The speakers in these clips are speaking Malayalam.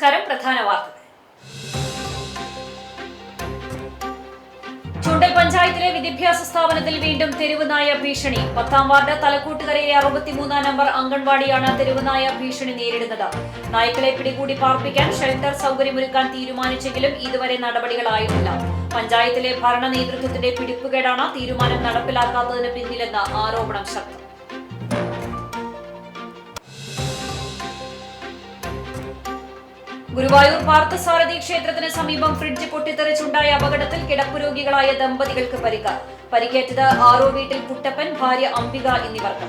നമസ്കാരം. പ്രധാന വാർത്തകൾ. ചുണ്ടൽ പഞ്ചായത്തിലെ വിദ്യാഭ്യാസ സ്ഥാപനത്തിൽ വീണ്ടും തെരുവുനായ ഭീഷണി. 10ാം വാർഡ് തലക്കൂട്ടുകരയിലെ 63 നമ്പർ അംഗൻവാടിയാണ് തെരുവുനായ ഭീഷണി നേരിടുന്നത്. നായ്ക്കളെ പിടികൂടി പാർപ്പിക്കാൻ ഷെൽട്ടർ സൗകര്യമൊരുക്കാൻ തീരുമാനിച്ചെങ്കിലും ഇതുവരെ നടപടികളായിട്ടില്ല. പഞ്ചായത്തിലെ ഭരണ നേതൃത്വത്തിന്റെ പിടിപ്പുകേടാണ് തീരുമാനം നടപ്പിലാക്കാത്തതിന് പിന്നിലെന്ന് ആരോപണം ശക്തം. ഗുരുവായൂർ പാർത്ഥസാരഥി ക്ഷേത്രത്തിന് സമീപം ഫ്രിഡ്ജ് പൊട്ടിത്തെറിച്ചുണ്ടായ അപകടത്തിൽ കിടപ്പുരോഗികളായ ദമ്പതികൾക്ക് പരിക്ക്. പരിക്കേറ്റത് ആറോ വീട്ടിൽ കുട്ടപ്പൻ, ഭാര്യ അംബിക എന്നിവർക്ക്.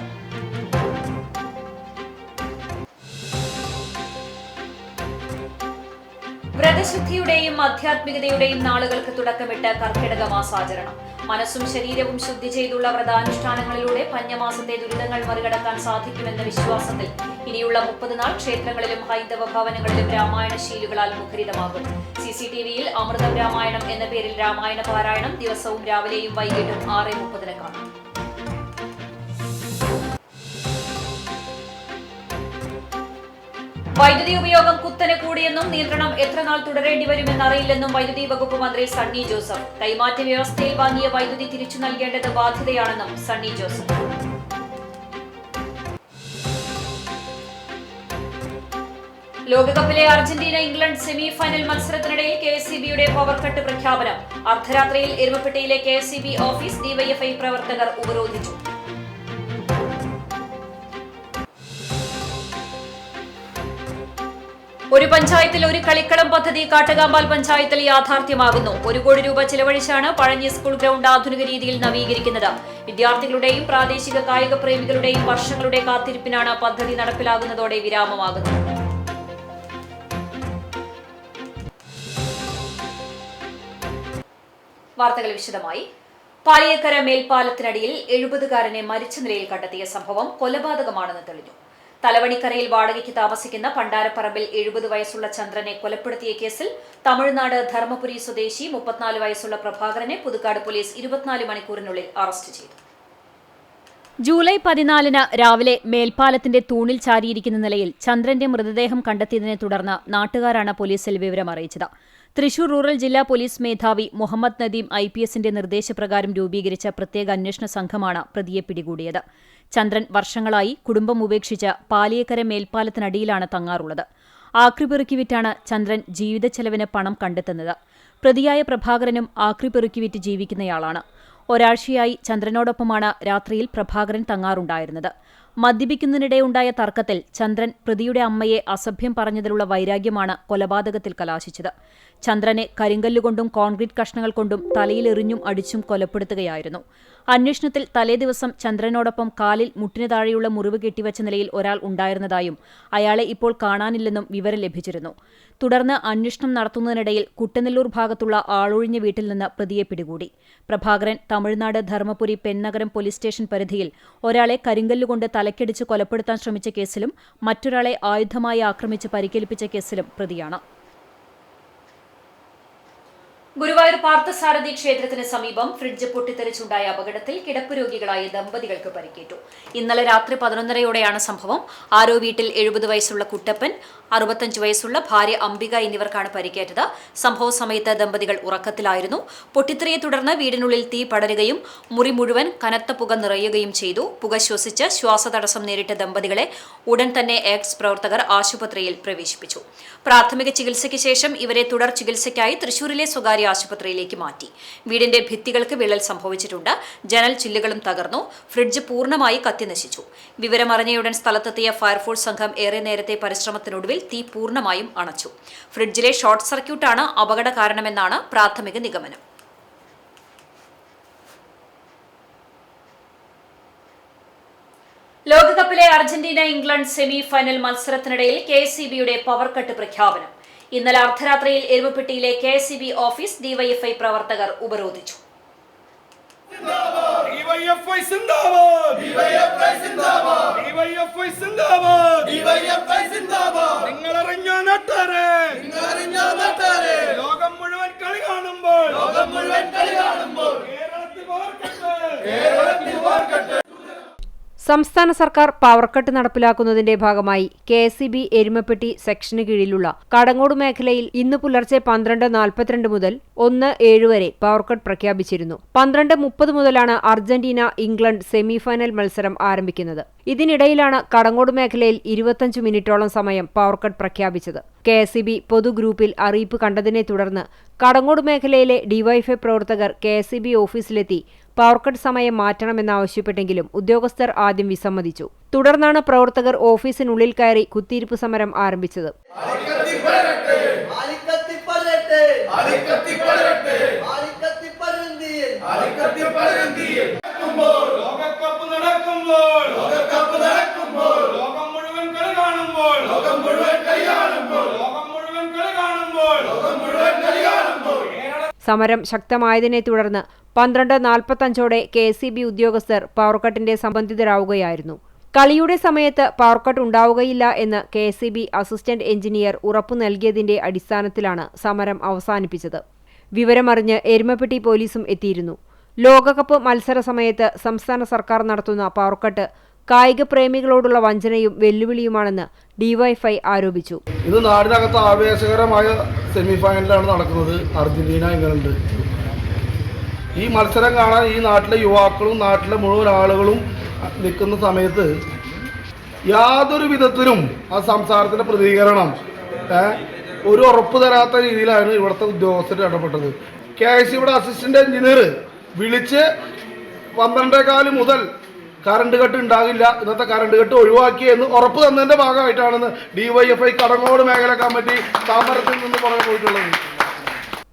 വ്രതശുദ്ധിയുടെയും ആധ്യാത്മികതയുടെയും നാളുകൾക്ക് തുടക്കമിട്ട് കർക്കിടക മാസാചരണം. മനസ്സും ശരീരവും ശുദ്ധി ചെയ്തുള്ള വ്രതാനുഷ്ഠാനങ്ങളിലൂടെ പഞ്ഞമാസത്തെ ദുരിതങ്ങൾ മറികടക്കാൻ സാധിക്കുമെന്ന വിശ്വാസത്തിൽ ഇനിയുള്ള 30 നാൾ ക്ഷേത്രങ്ങളിലും ഹൈന്ദവ ഭവനങ്ങളിലും രാമായണ ശീലുകളാൽ മുഖരിതമാകും. CCTVയിൽ അമൃതം രാമായണം എന്ന പേരിൽ രാമായണ പാരായണം ദിവസവും രാവിലെയും വൈകിട്ടും 6:30 കാണാം. വൈദ്യുതി ഉപയോഗം കുത്തനെ കൂടിയെന്നും നിയന്ത്രണം എത്രനാൾ തുടരേണ്ടി വരുമെന്നറിയില്ലെന്നും വൈദ്യുതി വകുപ്പ് മന്ത്രി സണ്ണി ജോസഫ്. കൈമാറ്റ വ്യവസ്ഥയിൽ വാങ്ങിയ വൈദ്യുതി തിരിച്ചു നൽകേണ്ടത് ബാധ്യതയാണെന്നും സണ്ണി ജോസഫ്. ലോകകപ്പിലെ അർജന്റീന ഇംഗ്ലണ്ട് സെമി ഫൈനൽ മത്സരത്തിനിടയിൽ KSEBയുടെ പവർ കട്ട് പ്രഖ്യാപനം. അർദ്ധരാത്രിയിൽ എരുമപ്പെട്ടിയിലെ KSEB ഓഫീസ് DYFI പ്രവർത്തകർ ഉപരോധിച്ചു. ഒരു പഞ്ചായത്തിൽ ഒരു കളിക്കളം പദ്ധതി കാട്ടുകാമ്പാൽ പഞ്ചായത്തിൽ യാഥാർത്ഥ്യമാകുന്നു. 1 കോടി രൂപ ചെലവഴിച്ചാണ് പഴഞ്ഞി സ്കൂൾ ഗ്രൗണ്ട് ആധുനിക രീതിയിൽ നവീകരിക്കുന്നത്. വിദ്യാർത്ഥികളുടെയും പ്രാദേശിക കായിക പ്രേമികളുടെയും വർഷങ്ങളുടെ കാത്തിരിപ്പിനാണ് പദ്ധതി നടപ്പിലാകുന്നതോടെ വിരാമമാകുന്നത്. വാർത്തകൾ വിശദമായി. പാലിയേക്കര മേൽപ്പാലത്തിനടിയിൽ 70കാരനെ മരിച്ച നിലയിൽ കണ്ടെത്തിയ സംഭവം കൊലപാതകമാണെന്ന് തെളിഞ്ഞു. തലവണിക്കരയിൽ വാടകയ്ക്ക് താമസിക്കുന്ന പണ്ടാരപ്പറമ്പിൽ 70 വയസ്സുള്ള ചന്ദ്രനെ കൊലപ്പെടുത്തിയ കേസിൽ തമിഴ്നാട് ധർമ്മപുരി സ്വദേശി 34 വയസ്സുള്ള പ്രഭാകരനെ പുതുക്കാട് പോലീസ് 24 മണിക്കൂറിനുള്ളിൽ അറസ്റ്റ് ചെയ്തു. ജൂലൈ 14 രാവിലെ മേൽപ്പാലത്തിന്റെ തൂണിൽ ചാരിയിരിക്കുന്ന നിലയിൽ ചന്ദ്രന്റെ മൃതദേഹം കണ്ടെത്തിയതിനെ തുടർന്ന് നാട്ടുകാരാണ് പോലീസിൽ വിവരം അറിയിച്ചത്. തൃശൂർ റൂറൽ ജില്ലാ പോലീസ് മേധാവി മുഹമ്മദ് നദീം IPSന്റെ നിർദ്ദേശപ്രകാരം രൂപീകരിച്ച പ്രത്യേക അന്വേഷണ സംഘമാണ് പ്രതിയെ പിടികൂടിയത്. ചന്ദ്രൻ വർഷങ്ങളായി കുടുംബം ഉപേക്ഷിച്ച് പാലിയേക്കര മേൽപ്പാലത്തിനടിയിലാണ് തങ്ങാറുള്ളത്. ആക്രിപെറുക്കി വിറ്റാണ് ചന്ദ്രൻ ജീവിതച്ചെലവിന് പണം കണ്ടെത്തുന്നത്. പ്രതിയായ പ്രഭാകരനും ആക്രിപെറുക്കി വിറ്റ് ജീവിക്കുന്നയാളാണ്. ഒരാഴ്ചയായി ചന്ദ്രനോടൊപ്പമാണ് രാത്രിയിൽ പ്രഭാകരൻ തങ്ങാറുണ്ടായിരുന്നത്. മദ്യപിക്കുന്നതിനിടെയുണ്ടായ തർക്കത്തിൽ ചന്ദ്രൻ പ്രതിയുടെ അമ്മയെ അസഭ്യം പറഞ്ഞതിലുള്ള വൈരാഗ്യമാണ് കൊലപാതകത്തിൽ കലാശിച്ചത്. ചന്ദ്രനെ കരിങ്കല്ലുകൊണ്ടും കോൺക്രീറ്റ് കഷ്ണങ്ങൾ കൊണ്ടും തലയിലെറിഞ്ഞും അടിച്ചും കൊലപ്പെടുത്തുകയായിരുന്നു. അന്വേഷണത്തിൽ തലേദിവസം ചന്ദ്രനോടൊപ്പം കാലിൽ മുട്ടിന് താഴെയുള്ള മുറിവ് കെട്ടിവച്ച നിലയിൽ ഒരാൾ ഉണ്ടായിരുന്നതായും അയാളെ ഇപ്പോൾ കാണാനില്ലെന്നും വിവരം ലഭിച്ചിരുന്നു. തുടർന്ന് അന്വേഷണം നടത്തുന്നതിനിടയിൽ കുട്ടനെല്ലൂർ ഭാഗത്തുള്ള ആളൊഴിഞ്ഞ വീട്ടിൽ നിന്ന് പ്രതിയെ പിടികൂടി. പ്രഭാകരൻ തമിഴ്നാട് ധർമ്മപുരി പെണ്ണകരം പോലീസ് സ്റ്റേഷൻ പരിധിയിൽ ഒരാളെ കരിങ്കല്ലുകൊണ്ട് തലക്കടിച്ച് കൊലപ്പെടുത്താൻ ശ്രമിച്ച കേസിലും മറ്റൊരാളെ ആയുധമായി ആക്രമിച്ച് പരിക്കേൽപ്പിച്ച കേസിലും പ്രതിയാണ്. ഗുരുവായൂർ പാർത്ഥസാരഥി ക്ഷേത്രത്തിന് സമീപം ഫ്രിഡ്ജ് പൊട്ടിത്തെറിച്ചുണ്ടായ അപകടത്തിൽ കിടപ്പ് രോഗികളായ ദമ്പതികൾക്ക് പരിക്കേറ്റു. ഇന്നലെ രാത്രി 11:30യോടെയാണ് സംഭവം. ആരോ വീട്ടിൽ 70 വയസ്സുള്ള കുട്ടപ്പൻ, 65 വയസ്സുള്ള ഭാര്യ അംബിക എന്നിവർക്കാണ് പരിക്കേറ്റത്. സംഭവ സമയത്ത് ദമ്പതികൾ ഉറക്കത്തിലായിരുന്നു. പൊട്ടിത്തെറിയെ തുടർന്ന് വീടിനുള്ളിൽ തീ പടരുകയും മുറി മുഴുവൻ കനത്ത പുക നിറയുകയും ചെയ്തു. പുക ശ്വസിച്ച് ശ്വാസതടസ്സം നേരിട്ട ദമ്പതികളെ ഉടൻ തന്നെ എക്സ് പ്രവർത്തകർ ആശുപത്രിയിൽ പ്രവേശിപ്പിച്ചു. പ്രാഥമിക ചികിത്സയ്ക്ക് ശേഷം ഇവരെ തുടർ ചികിത്സയ്ക്കായി തൃശൂരിലെ സ്വകാര്യ ആശുപത്രിയിലേക്ക് മാറ്റി. വീടിന്റെ ഭിത്തികൾക്ക് വിള്ളൽ സംഭവിച്ചിട്ടുണ്ട്. ജനൽ ചില്ലുകളും തകർന്നു. ഫ്രിഡ്ജ് പൂർണ്ണമായി കത്തിനശിച്ചു. വിവരമറിഞ്ഞയുടൻ സ്ഥലത്തെത്തിയ ഫയർഫോഴ്സ് സംഘം ഏറെ നേരത്തെ പരിശ്രമത്തിനൊടുവിൽ തീ പൂർണ്ണമായും അണച്ചു. ഫ്രിഡ്ജിലെ ഷോർട്ട് സർക്യൂട്ടാണ് അപകട കാരണമെന്നാണ് പ്രാഥമിക നിഗമനം. ലോകകപ്പിലെ അർജന്റീന ഇംഗ്ലണ്ട് സെമി ഫൈനൽ മത്സരത്തിനിടയിൽ KSEBയുടെ പവർ കട്ട് പ്രഖ്യാപനം. ഇന്നലെ അർദ്ധരാത്രിയിൽ എരുമപ്പെട്ടിയിലെ KSEB ഓഫീസ് DYFI പ്രവർത്തകർ ഉപരോധിച്ചു. ലോകം മുഴുവൻ കളി കാണുമ്പോൾ സംസ്ഥാന സർക്കാർ പവർ കട്ട് നടപ്പിലാക്കുന്നതിന്റെ ഭാഗമായി KSEB എരുമപ്പെട്ടി സെക്ഷന് കീഴിലുള്ള കടങ്ങോട് മേഖലയിൽ ഇന്ന് പുലർച്ചെ 12:42 മുതൽ 1:07 വരെ പവർ കട്ട് പ്രഖ്യാപിച്ചിരുന്നു. 12:30 മുതലാണ് അർജന്റീന ഇംഗ്ലണ്ട് സെമിഫൈനൽ മത്സരം ആരംഭിക്കുന്നത്. ഇതിനിടയിലാണ് കടങ്ങോട് മേഖലയിൽ 25 മിനിറ്റോളം സമയം പവർ കട്ട് പ്രഖ്യാപിച്ചത്. KSEB പൊതുഗ്രൂപ്പിൽ അറിയിപ്പ് കണ്ടതിനെ തുടർന്ന് കടങ്ങോട് മേഖലയിലെ ഡിവൈഎഫ്ഐ പ്രവർത്തകർ KSEB ഓഫീസിലെത്തി പവർ കട്ട് സമയം മാറ്റണമെന്നാവശ്യപ്പെട്ടെങ്കിലും ഉദ്യോഗസ്ഥർ ആദ്യം വിസമ്മതിച്ചു. തുടർന്നാണ് പ്രവർത്തകർ ഓഫീസിനുള്ളിൽ കയറി കുത്തിയിരിപ്പ് സമരം ആരംഭിച്ചത്. ലോകകപ്പ് നടക്കുമ്പോൾ ലോകം മുഴുവൻ കളി കാണുമ്പോൾ സമരം ശക്തമായതിനെ തുടർന്ന് 12:45 KSEB ഉദ്യോഗസ്ഥർ പവർ കട്ടിന്റെ സംബന്ധിതരാവുകയായിരുന്നു. കളിയുടെ സമയത്ത് പവർ കട്ട് ഉണ്ടാവുകയില്ല എന്ന് KSEB അസിസ്റ്റന്റ് എഞ്ചിനീയർ ഉറപ്പു നൽകിയതിന്റെ അടിസ്ഥാനത്തിലാണ് സമരം അവസാനിപ്പിച്ചത്. വിവരമറിഞ്ഞ് എരുമപ്പെട്ടി പോലീസും എത്തിയിരുന്നു. ലോകകപ്പ് മത്സര സമയത്ത് സംസ്ഥാന സർക്കാർ നടത്തുന്ന പവർ കട്ട് കായിക പ്രേമികളോടുള്ള വഞ്ചനയും വെല്ലുവിളിയുമാണെന്ന് ഡിവൈഎഫ്ഐ ആരോപിച്ചു. ഇത് നാടിനകത്ത് ആവേശകരമായ സെമിഫൈനലാണ് നടക്കുന്നത്. Argentina England. ഈ മത്സരം കാണാൻ ഈ നാട്ടിലെ യുവാക്കളും നാട്ടിലെ മുഴുവൻ ആളുകളും നിൽക്കുന്ന സമയത്ത് യാതൊരു വിധത്തിലും ആ സംസാരത്തിൻ്റെ പ്രതികരണം ഒരു ഉറപ്പ് തരാത്ത രീതിയിലാണ് ഇവിടുത്തെ ഉദ്യോഗസ്ഥർ ഇടപെട്ടത്. KSEBയുടെ അസിസ്റ്റന്റ് എഞ്ചിനീയർ വിളിച്ച് 12:15 മുതൽ കറണ്ട് കട്ട് ഉണ്ടാകില്ല, ഇന്നത്തെ കറണ്ട് കട്ട് ഒഴിവാക്കി എന്ന് ഉറപ്പ് തന്നതിൻ്റെ ഭാഗമായിട്ടാണെന്ന് ഡിവൈഎഫ്ഐ കടങ്ങോട് മേഖലാ കമ്മിറ്റി സമരത്തിൽ നിന്ന് പറഞ്ഞു പോയിട്ടുള്ളത്.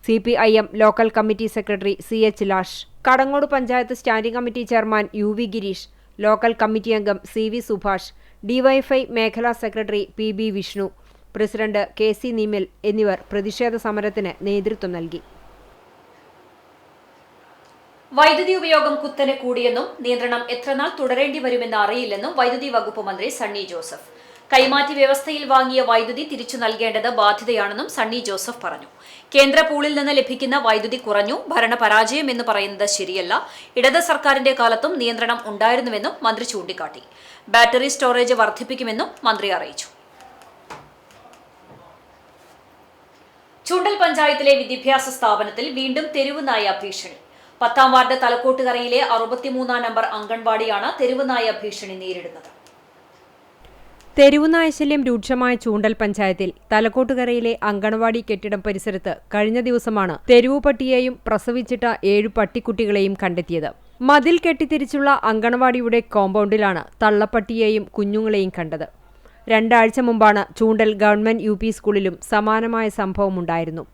CPIM local committee secretary CH lash, Kadangode panchayat standing committee chairman UV Girish, local committee അംഗം CV സുഭാഷ്, ഡിവൈഎഫ്ഐ മേഖലാ secretary PB Vishnu, president KC Nimil എന്നിവർ പ്രതിഷേധ സമരത്തിന് നേതൃത്വം നൽകി. വൈദ്യുതി ഉപയോഗം കുത്തനെ കൂടിയെന്നും നിയന്ത്രണം എത്രനാൾ തുടരേണ്ടി വരുമെന്ന് അറിയില്ലെന്നും വൈദ്യുതി വകുപ്പ് മന്ത്രി സണ്ണി ജോസഫ്. കൈമാറ്റി വ്യവസ്ഥയിൽ വാങ്ങിയ വൈദ്യുതി തിരിച്ചു നൽകേണ്ടത് ബാധ്യതയാണെന്നും സണ്ണി ജോസഫ് പറഞ്ഞു. കേന്ദ്ര പൂളിൽ നിന്ന് ലഭിക്കുന്ന വൈദ്യുതി കുറഞ്ഞു, ഭരണപരാജയം എന്ന് പറയുന്നത് ശരിയല്ല. ഇടത് സർക്കാരിന്റെ കാലത്തും നിയന്ത്രണം ഉണ്ടായിരുന്നുവെന്നും മന്ത്രി ചൂണ്ടിക്കാട്ടി. ബാറ്ററി സ്റ്റോറേജ് വർദ്ധിപ്പിക്കുമെന്നും മന്ത്രി അറിയിച്ചു. ചൂണ്ടൽ പഞ്ചായത്തിലെ വിദ്യാഭ്യാസ സ്ഥാപനത്തിൽ വീണ്ടും തെരുവ് നായ ഭീഷണി. 10ാം വാർഡ് തലക്കോട്ടുകരയിലെ 63 നമ്പർ അംഗൻവാടിയാണ് തെരുവ് നായ ഭീഷണി നേരിടുന്നത്. തെരുവുനായ ശല്യം രൂക്ഷമായ ചൂണ്ടൽ പഞ്ചായത്തിൽ തലക്കോട്ടുകരയിലെ അങ്കണവാടി കെട്ടിടം പരിസരത്ത് കഴിഞ്ഞ ദിവസമാണ് തെരുവു പട്ടിയെയും പ്രസവിച്ചിട്ട 7 പട്ടിക്കുട്ടികളെയും കണ്ടെത്തിയത്. മതിൽ കെട്ടിത്തിരിച്ചുള്ള അങ്കണവാടിയുടെ കോമ്പൗണ്ടിലാണ് തള്ളപ്പട്ടിയെയും കുഞ്ഞുങ്ങളെയും കണ്ടത്. 2 ആഴ്ച മുമ്പാണ് ചൂണ്ടൽ ഗവൺമെന്റ് UP സ്കൂളിലും സമാനമായ സംഭവമുണ്ടായിരുന്നു.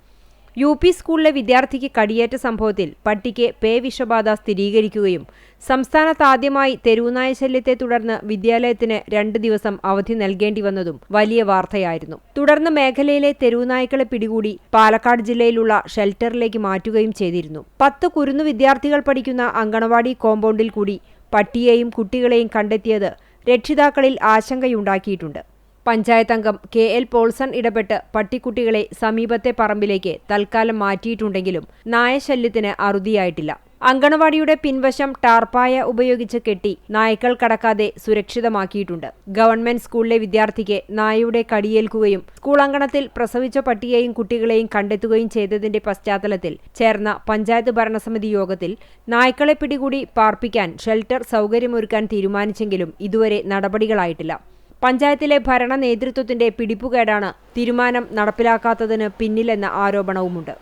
UP സ്കൂളിലെ വിദ്യാർത്ഥിക്ക് കടിയേറ്റ സംഭവത്തിൽ പട്ടിക്ക് പേവിഷബാധ സ്ഥിരീകരിക്കുകയും സംസ്ഥാനത്താദ്യമായി തെരുവുനായ ശല്യത്തെ തുടർന്ന് വിദ്യാലയത്തിന് 2 ദിവസം അവധി നൽകേണ്ടി വന്നതും വലിയ വാർത്തയായിരുന്നു. തുടർന്ന് മേഖലയിലെ തെരുവുനായ്ക്കളെ പിടികൂടി പാലക്കാട് ജില്ലയിലുള്ള ഷെൽട്ടറിലേക്ക് മാറ്റുകയും ചെയ്തിരുന്നു. 10 കുരുന്നു വിദ്യാർത്ഥികൾ പഠിക്കുന്ന അങ്കണവാടി കോമ്പൗണ്ടിൽ കൂടി പട്ടിയെയും കുട്ടികളെയും കണ്ടെത്തിയത് രക്ഷിതാക്കളിൽ ആശങ്കയുണ്ടാക്കിയിട്ടുണ്ട്. പഞ്ചായത്ത് അംഗം KL പോൾസൺ ഇടപെട്ട് പട്ടിക്കുട്ടികളെ സമീപത്തെ പറമ്പിലേക്ക് തൽക്കാലം മാറ്റിയിട്ടുണ്ടെങ്കിലും നായശല്യത്തിന് അറുതിയായിട്ടില്ല. അങ്കണവാടിയുടെ പിൻവശം ടാർപ്പായ ഉപയോഗിച്ച് കെട്ടി നായ്ക്കൾ കടക്കാതെ സുരക്ഷിതമാക്കിയിട്ടുണ്ട്. ഗവൺമെന്റ് സ്കൂളിലെ വിദ്യാർത്ഥിക്ക് നായയുടെ കടിയേൽക്കുകയും സ്കൂൾ അങ്കണത്തിൽ പ്രസവിച്ച പട്ടിയെയും കുട്ടികളെയും കണ്ടെത്തുകയും ചെയ്തതിന്റെ പശ്ചാത്തലത്തിൽ ചേർന്ന പഞ്ചായത്ത് ഭരണസമിതി യോഗത്തിൽ നായ്ക്കളെ പിടികൂടി പാർപ്പിക്കാൻ ഷെൽട്ടർ സൗകര്യമൊരുക്കാൻ തീരുമാനിച്ചെങ്കിലും ഇതുവരെ നടപടികളായിട്ടില്ല. പഞ്ചായത്തിലെ ഭരണ നേതൃത്വത്തിന്റെ പിടിപ്പുകേടാണ് തീരുമാനം നടപ്പിലാക്കാത്തതിന് പിന്നിലെന്ന ആരോപണവുമുണ്ട്.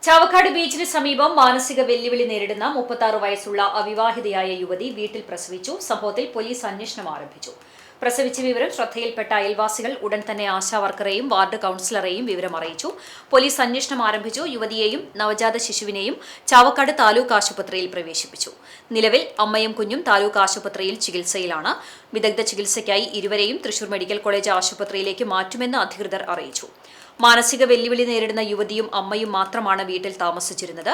ചാവക്കാട് ബീച്ചിന് സമീപം മാനസിക വെല്ലുവിളി നേരിടുന്ന 36 വയസ്സുള്ള അവിവാഹിതയായ യുവതി വീട്ടിൽ പ്രസവിച്ചു. സംഭവത്തിൽ പോലീസ് അന്വേഷണം ആരംഭിച്ചു. പ്രസവിച്ച വിവരം ശ്രദ്ധയിൽപ്പെട്ട അയൽവാസികൾ ഉടൻ തന്നെ ആശാവർക്കറെയും വാർഡ് കൌൺസിലറെയും വിവരം അറിയിച്ചു. പോലീസ് അന്വേഷണം ആരംഭിച്ചു. യുവതിയെയും നവജാത ശിശുവിനെയും ചാവക്കാട് താലൂക്ക് ആശുപത്രിയിൽ പ്രവേശിപ്പിച്ചു. നിലവിൽ അമ്മയും കുഞ്ഞും താലൂക്ക് ആശുപത്രിയിൽ ചികിത്സയിലാണ്. വിദഗ്ധ ചികിത്സയ്ക്കായി ഇരുവരെയും തൃശൂർ മെഡിക്കൽ കോളേജ് ആശുപത്രിയിലേക്ക് മാറ്റുമെന്ന് അധികൃതർ അറിയിച്ചു. മാനസിക വെല്ലുവിളി നേരിടുന്ന യുവതിയും അമ്മയും മാത്രമാണ് വീട്ടിൽ താമസിച്ചിരുന്നത്.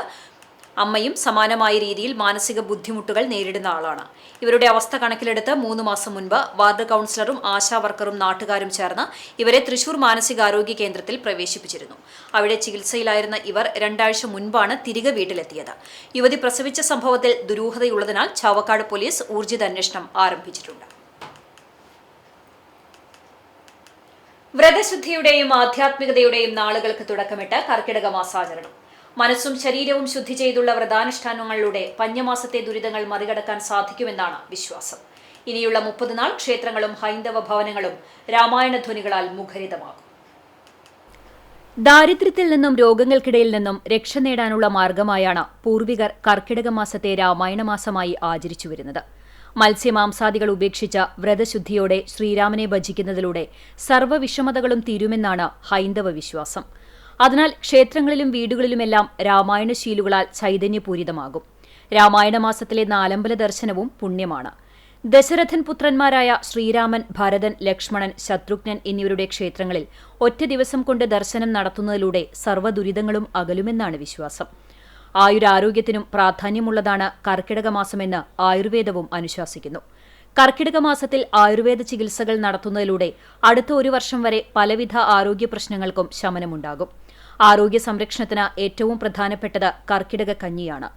അമ്മയും സമാനമായ രീതിയിൽ മാനസിക ബുദ്ധിമുട്ടുകൾ നേരിടുന്ന ആളാണ്. ഇവരുടെ അവസ്ഥ കണക്കിലെടുത്ത് 3 മാസം മുൻപ് വാർഡ് കൌൺസിലറും ആശാവർക്കറും നാട്ടുകാരും ചേർന്ന് ഇവരെ തൃശൂർ മാനസികാരോഗ്യ കേന്ദ്രത്തിൽ പ്രവേശിപ്പിച്ചിരുന്നു. അവിടെ ചികിത്സയിലായിരുന്ന ഇവർ 2 ആഴ്ച മുൻപാണ് തിരികെ വീട്ടിലെത്തിയത്. യുവതി പ്രസവിച്ച സംഭവത്തിൽ ദുരൂഹതയുള്ളതിനാൽ ചാവക്കാട് പോലീസ് ഊർജിത അന്വേഷണം ആരംഭിച്ചിട്ടുണ്ട്. വ്രതശുദ്ധിയുടെയും ആധ്യാത്മികതയുടെയും നാളുകൾക്ക് തുടക്കമിട്ട് കർക്കിടക മാസാചരണം. മനസ്സും ശരീരവും ശുദ്ധി ചെയ്തുള്ള വ്രതാനുഷ്ഠാനങ്ങളിലൂടെ പഞ്ഞമാസത്തെ ദുരിതങ്ങൾ മറികടക്കാൻ സാധിക്കുമെന്നാണ് വിശ്വാസം. ഇനിയുള്ള 30 നാൾ ക്ഷേത്രങ്ങളും ഹൈന്ദവ ഭവനങ്ങളും രാമായണ ധ്വനികളാൽ മുഖരിതമാകും. ദാരിദ്ര്യത്തിൽ നിന്നും രോഗങ്ങൾക്കിടയിൽ നിന്നും രക്ഷ നേടാനുള്ള മാർഗമായാണ് പൂർവികർ കർക്കിടക മാസത്തെ രാമായണ മാസമായി ആചരിച്ചുവരുന്നത്. മത്സ്യമാംസാദികൾ ഉപേക്ഷിച്ച വ്രതശുദ്ധിയോടെ ശ്രീരാമനെ ഭജിക്കുന്നതിലൂടെ സർവ്വവിഷമതകളും തീരുമെന്നാണ് ഹൈന്ദവ വിശ്വാസം. അതിനാൽ ക്ഷേത്രങ്ങളിലും വീടുകളിലുമെല്ലാം രാമായണശീലുകളാൽ ചൈതന്യപൂരിതമാകും. രാമായണ മാസത്തിലെ 4 അമ്പല ദർശനവും പുണ്യമാണ്. ദശരഥൻ പുത്രന്മാരായ ശ്രീരാമൻ, ഭരതൻ, ലക്ഷ്മണൻ, ശത്രുഘ്നൻ എന്നിവരുടെ ക്ഷേത്രങ്ങളിൽ ഒറ്റ ദിവസം കൊണ്ട് ദർശനം നടത്തുന്നതിലൂടെ സർവ്വദുരിതങ്ങളും അകലുമെന്നാണ് വിശ്വാസം. ആയുരാരോഗ്യത്തിനും പ്രാധാന്യമുള്ളതാണ് കർക്കിടക മാസമെന്ന് ആയുർവേദവും അനുശാസിക്കുന്നു. കർക്കിടക മാസത്തിൽ ആയുർവേദ ചികിത്സകൾ നടത്തുന്നതിലൂടെ അടുത്ത 1 വർഷം വരെ പലവിധ ആരോഗ്യ പ്രശ്നങ്ങൾക്കും ശമനമുണ്ടാകും. ആരോഗ്യ സംരക്ഷണത്തിന് ഏറ്റവും പ്രധാനപ്പെട്ടത് കർക്കിടക കഞ്ഞിയാണ്.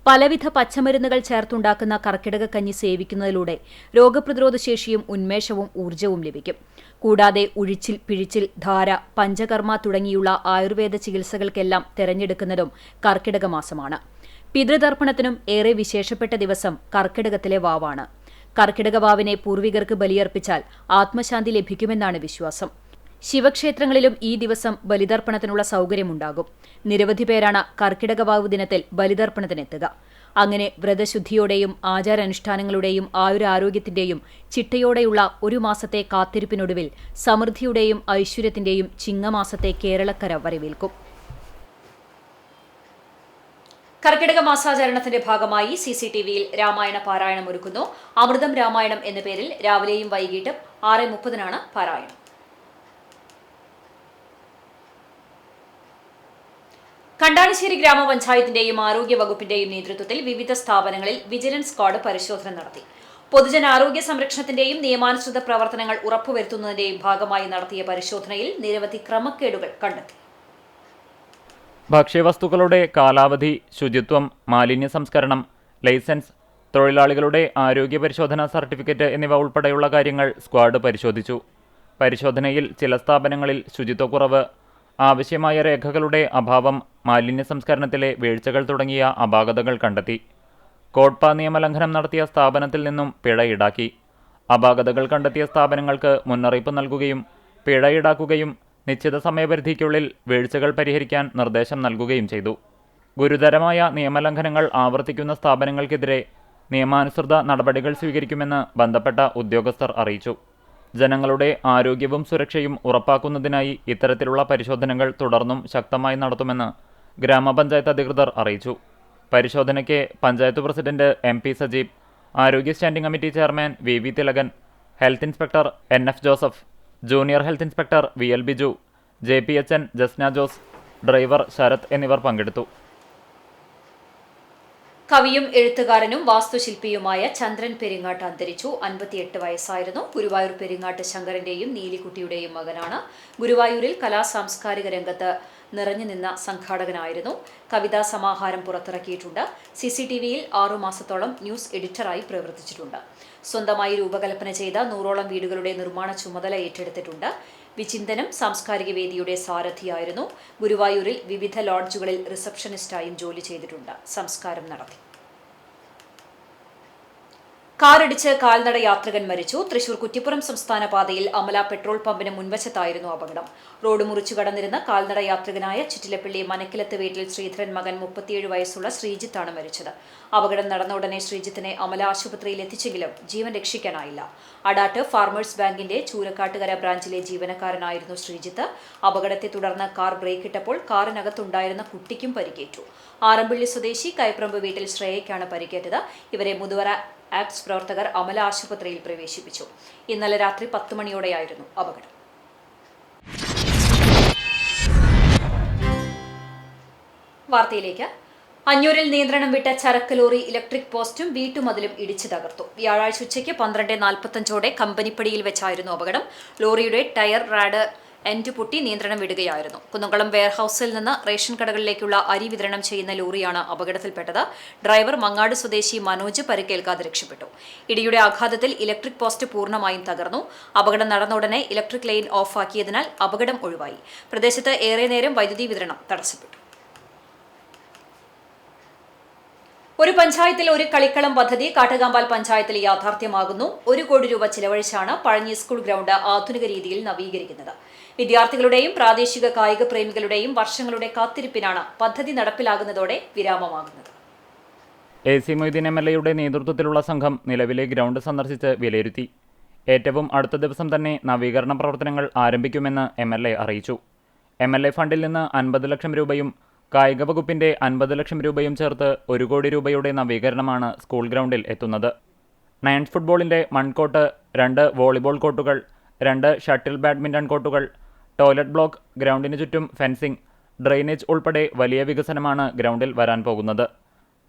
പലവിധ പച്ചമരുന്നുകൾ ചേർത്തുണ്ടാക്കുന്ന കർക്കിടക കഞ്ഞി സേവിക്കുന്നതിലൂടെ രോഗപ്രതിരോധ ശേഷിയും ഉന്മേഷവും ഊർജ്ജവും ലഭിക്കും. കൂടാതെ ഉഴിച്ചിൽ, പിഴിച്ചിൽ, ധാര, പഞ്ചകർമ്മ തുടങ്ങിയുള്ള ആയുർവേദ ചികിത്സകൾക്കെല്ലാം തെരഞ്ഞെടുക്കുന്നതും കർക്കിടക മാസമാണ്. പിതൃതർപ്പണത്തിനും ഏറെ വിശേഷപ്പെട്ട ദിവസം കർക്കിടകത്തിലെ വാവാണ്. കർക്കിടക വാവിനെ പൂർവികർക്ക് ബലിയർപ്പിച്ചാൽ ആത്മശാന്തി ലഭിക്കുമെന്നാണ് വിശ്വാസം. ശിവക്ഷേത്രങ്ങളിലും ഈ ദിവസം ബലിതർപ്പണത്തിനുള്ള സൗകര്യമുണ്ടാകും. നിരവധി പേരാണ് കർക്കിടക വാവ് ദിനത്തിൽ ബലിതർപ്പണത്തിനെത്തുക. അങ്ങനെ വ്രതശുദ്ധിയോടെയും ആചാരാനുഷ്ഠാനങ്ങളുടെയും ആയുരാരോഗ്യത്തിന്റെയും ചിട്ടയോടെയുള്ള 1 മാസത്തെ കാത്തിരിപ്പിനൊടുവിൽ സമൃദ്ധിയുടെയും ഐശ്വര്യത്തിന്റെയും ചിങ്ങമാസത്തെ കേരളക്കര വരവേൽക്കും. കർക്കിടക മാസാചരണത്തിന്റെ ഭാഗമായി CCTVയിൽ രാമായണ പാരായണം ഒരുക്കുന്നു. അമൃതം രാമായണം എന്ന പേരിൽ രാവിലെയും വൈകിട്ടും 6:30-നാണ് പാരായണം. കണ്ടാണിശ്ശേരി ഗ്രാമപഞ്ചായത്തിന്റെയും ആരോഗ്യ വകുപ്പിന്റെയും നേതൃത്വത്തിൽ വിവിധ സ്ഥാപനങ്ങളിൽ വിജിലൻസ് സ്ക്വാഡ് പരിശോധന നടത്തി. പൊതുജനാരോഗ്യ സംരക്ഷണത്തിന്റെയും നിയമാനുസൃത പ്രവർത്തനങ്ങൾ ഉറപ്പുവരുത്തുന്നതിന്റെയും ഭാഗമായി നടത്തിയ പരിശോധനയിൽ നിരവധി ക്രമക്കേടുകൾ കണ്ടെത്തി. ഭക്ഷ്യവസ്തുക്കളുടെ കാലാവധി, ശുചിത്വം, മാലിന്യ സംസ്കരണം, ലൈസൻസ്, തൊഴിലാളികളുടെ ആരോഗ്യ പരിശോധനാ സർട്ടിഫിക്കറ്റ് എന്നിവ ഉൾപ്പെടെയുള്ള കാര്യങ്ങൾ സ്ക്വാഡ് പരിശോധിച്ചു. പരിശോധനയിൽ ചില സ്ഥാപനങ്ങളിൽ ശുചിത്വക്കുറവ്, ആവശ്യമായ രേഖകളുടെ അഭാവം, മാലിന്യ സംസ്കരണത്തിലെ വീഴ്ചകൾ തുടങ്ങിയ അപാകതകൾ കണ്ടെത്തി. കോഡ്പ നിയമലംഘനം നടത്തിയ സ്ഥാപനത്തിൽ നിന്നും പിഴ ഈടാക്കി. അപാകതകൾ കണ്ടെത്തിയ സ്ഥാപനങ്ങൾക്ക് മുന്നറിയിപ്പ് നൽകുകയും പിഴ ഈടാക്കുകയും നിശ്ചിത സമയപരിധിക്കുള്ളിൽ വീഴ്ചകൾ പരിഹരിക്കാൻ നിർദ്ദേശം നൽകുകയും ചെയ്തു. ഗുരുതരമായ നിയമലംഘനങ്ങൾ ആവർത്തിക്കുന്ന സ്ഥാപനങ്ങൾക്കെതിരെ നിയമാനുസൃത നടപടികൾ സ്വീകരിക്കുമെന്ന് ബന്ധപ്പെട്ട ഉദ്യോഗസ്ഥർ അറിയിച്ചു. ജനങ്ങളുടെ ആരോഗ്യവും സുരക്ഷയും ഉറപ്പാക്കുന്നതിനായി ഇത്തരത്തിലുള്ള പരിശോധനകൾ തുടർന്നും ശക്തമായി നടത്തുമെന്ന് ഗ്രാമപഞ്ചായത്ത് അധികൃതർ അറിയിച്ചു. പരിശോധനയ്ക്ക് പഞ്ചായത്ത് പ്രസിഡന്റ് MP സജീബ്, ആരോഗ്യ standing committee chairman VV Thilakan, health inspector NF Joseph, junior health inspector VL Biju, JPHN Jasna Jose, driver Sarath എന്നിവർ പങ്കെടുത്തു. കവിയും എഴുത്തുകാരനും വാസ്തുശില്പിയുമായ ചന്ദ്രൻ പെരിങ്ങാട്ട് അന്തരിച്ചു. 58 വയസ്സായിരുന്നു. ഗുരുവായൂർ പെരിങ്ങാട്ട് ശങ്കരന്റെയും നീലിക്കുട്ടിയുടെയും മകനാണ്. ഗുരുവായൂരിൽ കലാസാംസ്കാരിക രംഗത്ത് നിറഞ്ഞു നിന്ന സംഘാടകനായിരുന്നു. കവിതാ സമാഹാരം പുറത്തിറക്കിയിട്ടുണ്ട്. CCTVയിൽ 6 മാസത്തോളം ന്യൂസ് എഡിറ്ററായി പ്രവർത്തിച്ചിട്ടുണ്ട്. സ്വന്തമായി രൂപകൽപ്പന ചെയ്ത 100ഓളം വീടുകളുടെ നിർമ്മാണ ചുമതല ഏറ്റെടുത്തിട്ടുണ്ട്. വിചിന്തനം സാംസ്കാരിക വേദിയുടെ സാരഥിയായിരുന്നു. ഗുരുവായൂരിൽ വിവിധ ലോഡ്ജുകളിൽ റിസപ്ഷനിസ്റ്റായും ജോലി ചെയ്തിട്ടുണ്ട്. സംസ്കാരം നടത്തി. കാറിടിച്ച് കാൽനട യാത്രികൻ മരിച്ചു. തൃശൂർ കുറ്റിപ്പുറം സംസ്ഥാന പാതയിൽ അമല പെട്രോൾ പമ്പിന് മുൻവശത്തായിരുന്നു അപകടം. റോഡ് മുറിച്ചു കടന്നിരുന്ന കാൽനട യാത്രികനായ ചിറ്റിലപ്പള്ളി മനക്കിലത്ത് വീട്ടിൽ ശ്രീധരൻ മകൻ 37 വയസ്സുള്ള ശ്രീജിത്താണ് മരിച്ചത്. അപകടം നടന്ന ഉടനെ ശ്രീജിത്തിനെ അമല ആശുപത്രിയിൽ എത്തിച്ചെങ്കിലും ജീവൻ രക്ഷിക്കാനായില്ല. അടാട്ട് ഫാർമേഴ്സ് ബാങ്കിന്റെ ചൂരക്കാട്ടുകര ബ്രാഞ്ചിലെ ജീവനക്കാരനായിരുന്നു ശ്രീജിത്ത്. അപകടത്തെ തുടർന്ന് കാർ ബ്രേക്കിട്ടപ്പോൾ കാറിനകത്തുണ്ടായിരുന്ന കുട്ടിക്കും പരിക്കേറ്റു. ആറമ്പള്ളി സ്വദേശി കൈപ്രമ്പ് വീട്ടിൽ ശ്രേയയ്ക്കാണ് പരിക്കേറ്റത്. ഇവരെ മുതുവറ ആക്ട്സ് പ്രവർത്തകർ അമല ആശുപത്രിയിൽ പ്രവേശിപ്പിച്ചു. ഇന്നലെ രാത്രി 10 മണിയോടെയായിരുന്നു അപകടം. വാർത്തയിലേക്ക്. അഞ്ഞൂരിൽ നിയന്ത്രണം വിട്ട ചരക്ക് ലോറി ഇലക്ട്രിക് പോസ്റ്റും വീട്ടുമതിലും ഇടിച്ചു തകർത്തു. വ്യാഴാഴ്ച ഉച്ചയ്ക്ക് 12:45 കമ്പനിപ്പടിയിൽ വെച്ചായിരുന്നു അപകടം. ലോറിയുടെ ടയർ റാഡ് എൻഡ് പൊട്ടി നിയന്ത്രണം വിടുകയായിരുന്നു. കുന്നംകുളം വെയർഹൌസിൽ നിന്ന് റേഷൻ കടകളിലേക്കുള്ള അരി വിതരണം ചെയ്യുന്ന ലോറിയാണ് അപകടത്തിൽപ്പെട്ടത്. ഡ്രൈവർ മങ്ങാട് സ്വദേശി മനോജ് പരിക്കേൽക്കാതെ രക്ഷപ്പെട്ടു. ഇടിയുടെ ആഘാതത്തിൽ ഇലക്ട്രിക് പോസ്റ്റ് പൂർണ്ണമായും തകർന്നു. അപകടം നടന്ന ഉടനെ ഇലക്ട്രിക് ലൈൻ ഓഫാക്കിയതിനാൽ അപകടം ഒഴിവായി. പ്രദേശത്ത് ഏറെ നേരം വൈദ്യുതി വിതരണം തടസ്സപ്പെട്ടു. ഒരു പഞ്ചായത്തിൽ ഒരു കളിക്കളം പദ്ധതി കാട്ടുകാമ്പാൽ പഞ്ചായത്തിൽ യാഥാർത്ഥ്യമാകുന്നു. 1 കോടി രൂപ ചിലവഴിച്ചാണ് പഴഞ്ഞി സ്കൂൾ ഗ്രൗണ്ട് ആധുനിക രീതിയിൽ നവീകരിക്കുന്നത്. വിദ്യാർത്ഥികളുടെയും പ്രാദേശിക കായിക പ്രേമികളുടെയും വർഷങ്ങളുടെ കാത്തിരിപ്പിനാണ് പദ്ധതി നടപ്പിലാകുന്നതോടെ വിരാമമാകുന്നത്. AC മൊയ്തീൻ MLAയുടെ നേതൃത്വത്തിലുള്ള സംഘം നിലവിലെ ഗ്രൗണ്ട് സന്ദർശിച്ച് വിലയിരുത്തി. ഏറ്റവും അടുത്ത ദിവസം തന്നെ നവീകരണ പ്രവർത്തനങ്ങൾ ആരംഭിക്കുമെന്ന് MLA അറിയിച്ചു. MLA ഫണ്ടിൽ നിന്ന് 50 ലക്ഷം രൂപയും കായിക വകുപ്പിന്റെ 50 ലക്ഷം രൂപയും ചേർത്ത് 1 കോടി രൂപയുടെ നവീകരണമാണ് സ്കൂൾ ഗ്രൗണ്ടിൽ എത്തുന്നത്. 9 ഫുട്ബോളിന്റെ മൺകോട്ട്, 2 വോളിബോൾ കോർട്ടുകൾ, 2 ഷട്ടിൽ ബാഡ്മിന്റൺ കോർട്ടുകൾ, ടോയ്ലറ്റ് ബ്ലോക്ക്, ഗ്രൗണ്ടിന് ചുറ്റും ഫെൻസിംഗ്, ഡ്രെയിനേജ് ഉൾപ്പെടെ വലിയ വികസനമാണ് ഗ്രൗണ്ടിൽ വരാൻ പോകുന്നത്.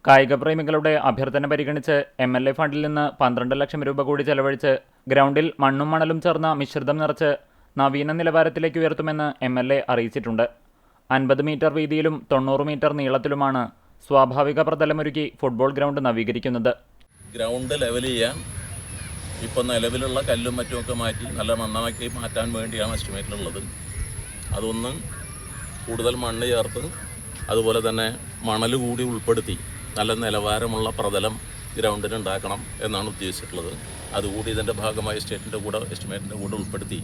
കായിക പ്രേമികളുടെ അഭ്യർത്ഥന പരിഗണിച്ച് MLA ഫണ്ടിൽ നിന്ന് 12 ലക്ഷം രൂപ കൂടി ചെലവഴിച്ച് ഗ്രൗണ്ടിൽ മണ്ണും മണലും ചേർന്ന മിശ്രിതം നിറച്ച് നവീന നിലവാരത്തിലേക്ക് ഉയർത്തുമെന്ന് MLA അറിയിച്ചിട്ടുണ്ട്. 50 മീറ്റർ വീതിയിലും 90 മീറ്റർ നീളത്തിലുമാണ് സ്വാഭാവിക പ്രതലമൊരുക്കി ഫുട്ബോൾ ഗ്രൗണ്ട് നവീകരിക്കുന്നത്. ഗ്രൗണ്ട് ലെവൽ ചെയ്യാൻ ഇപ്പം നിലവിലുള്ള കല്ലും മറ്റുമൊക്കെ മാറ്റി നല്ല നന്നാക്കി മാറ്റാൻ വേണ്ടിയാണ് എസ്റ്റിമേറ്റിലുള്ളത്. അതൊന്ന് കൂടുതൽ മണ്ണ് ചേർത്ത് അതുപോലെ തന്നെ മണൽ കൂടി ഉൾപ്പെടുത്തി നല്ല നിലവാരമുള്ള പ്രതലം ഗ്രൗണ്ടിന് ഉണ്ടാക്കണം എന്നാണ് ഉദ്ദേശിച്ചിട്ടുള്ളത്. അതുകൂടി ഇതിൻ്റെ ഭാഗമായി എസ്റ്റിമേറ്റിൻ്റെ കൂടെ ഉൾപ്പെടുത്തി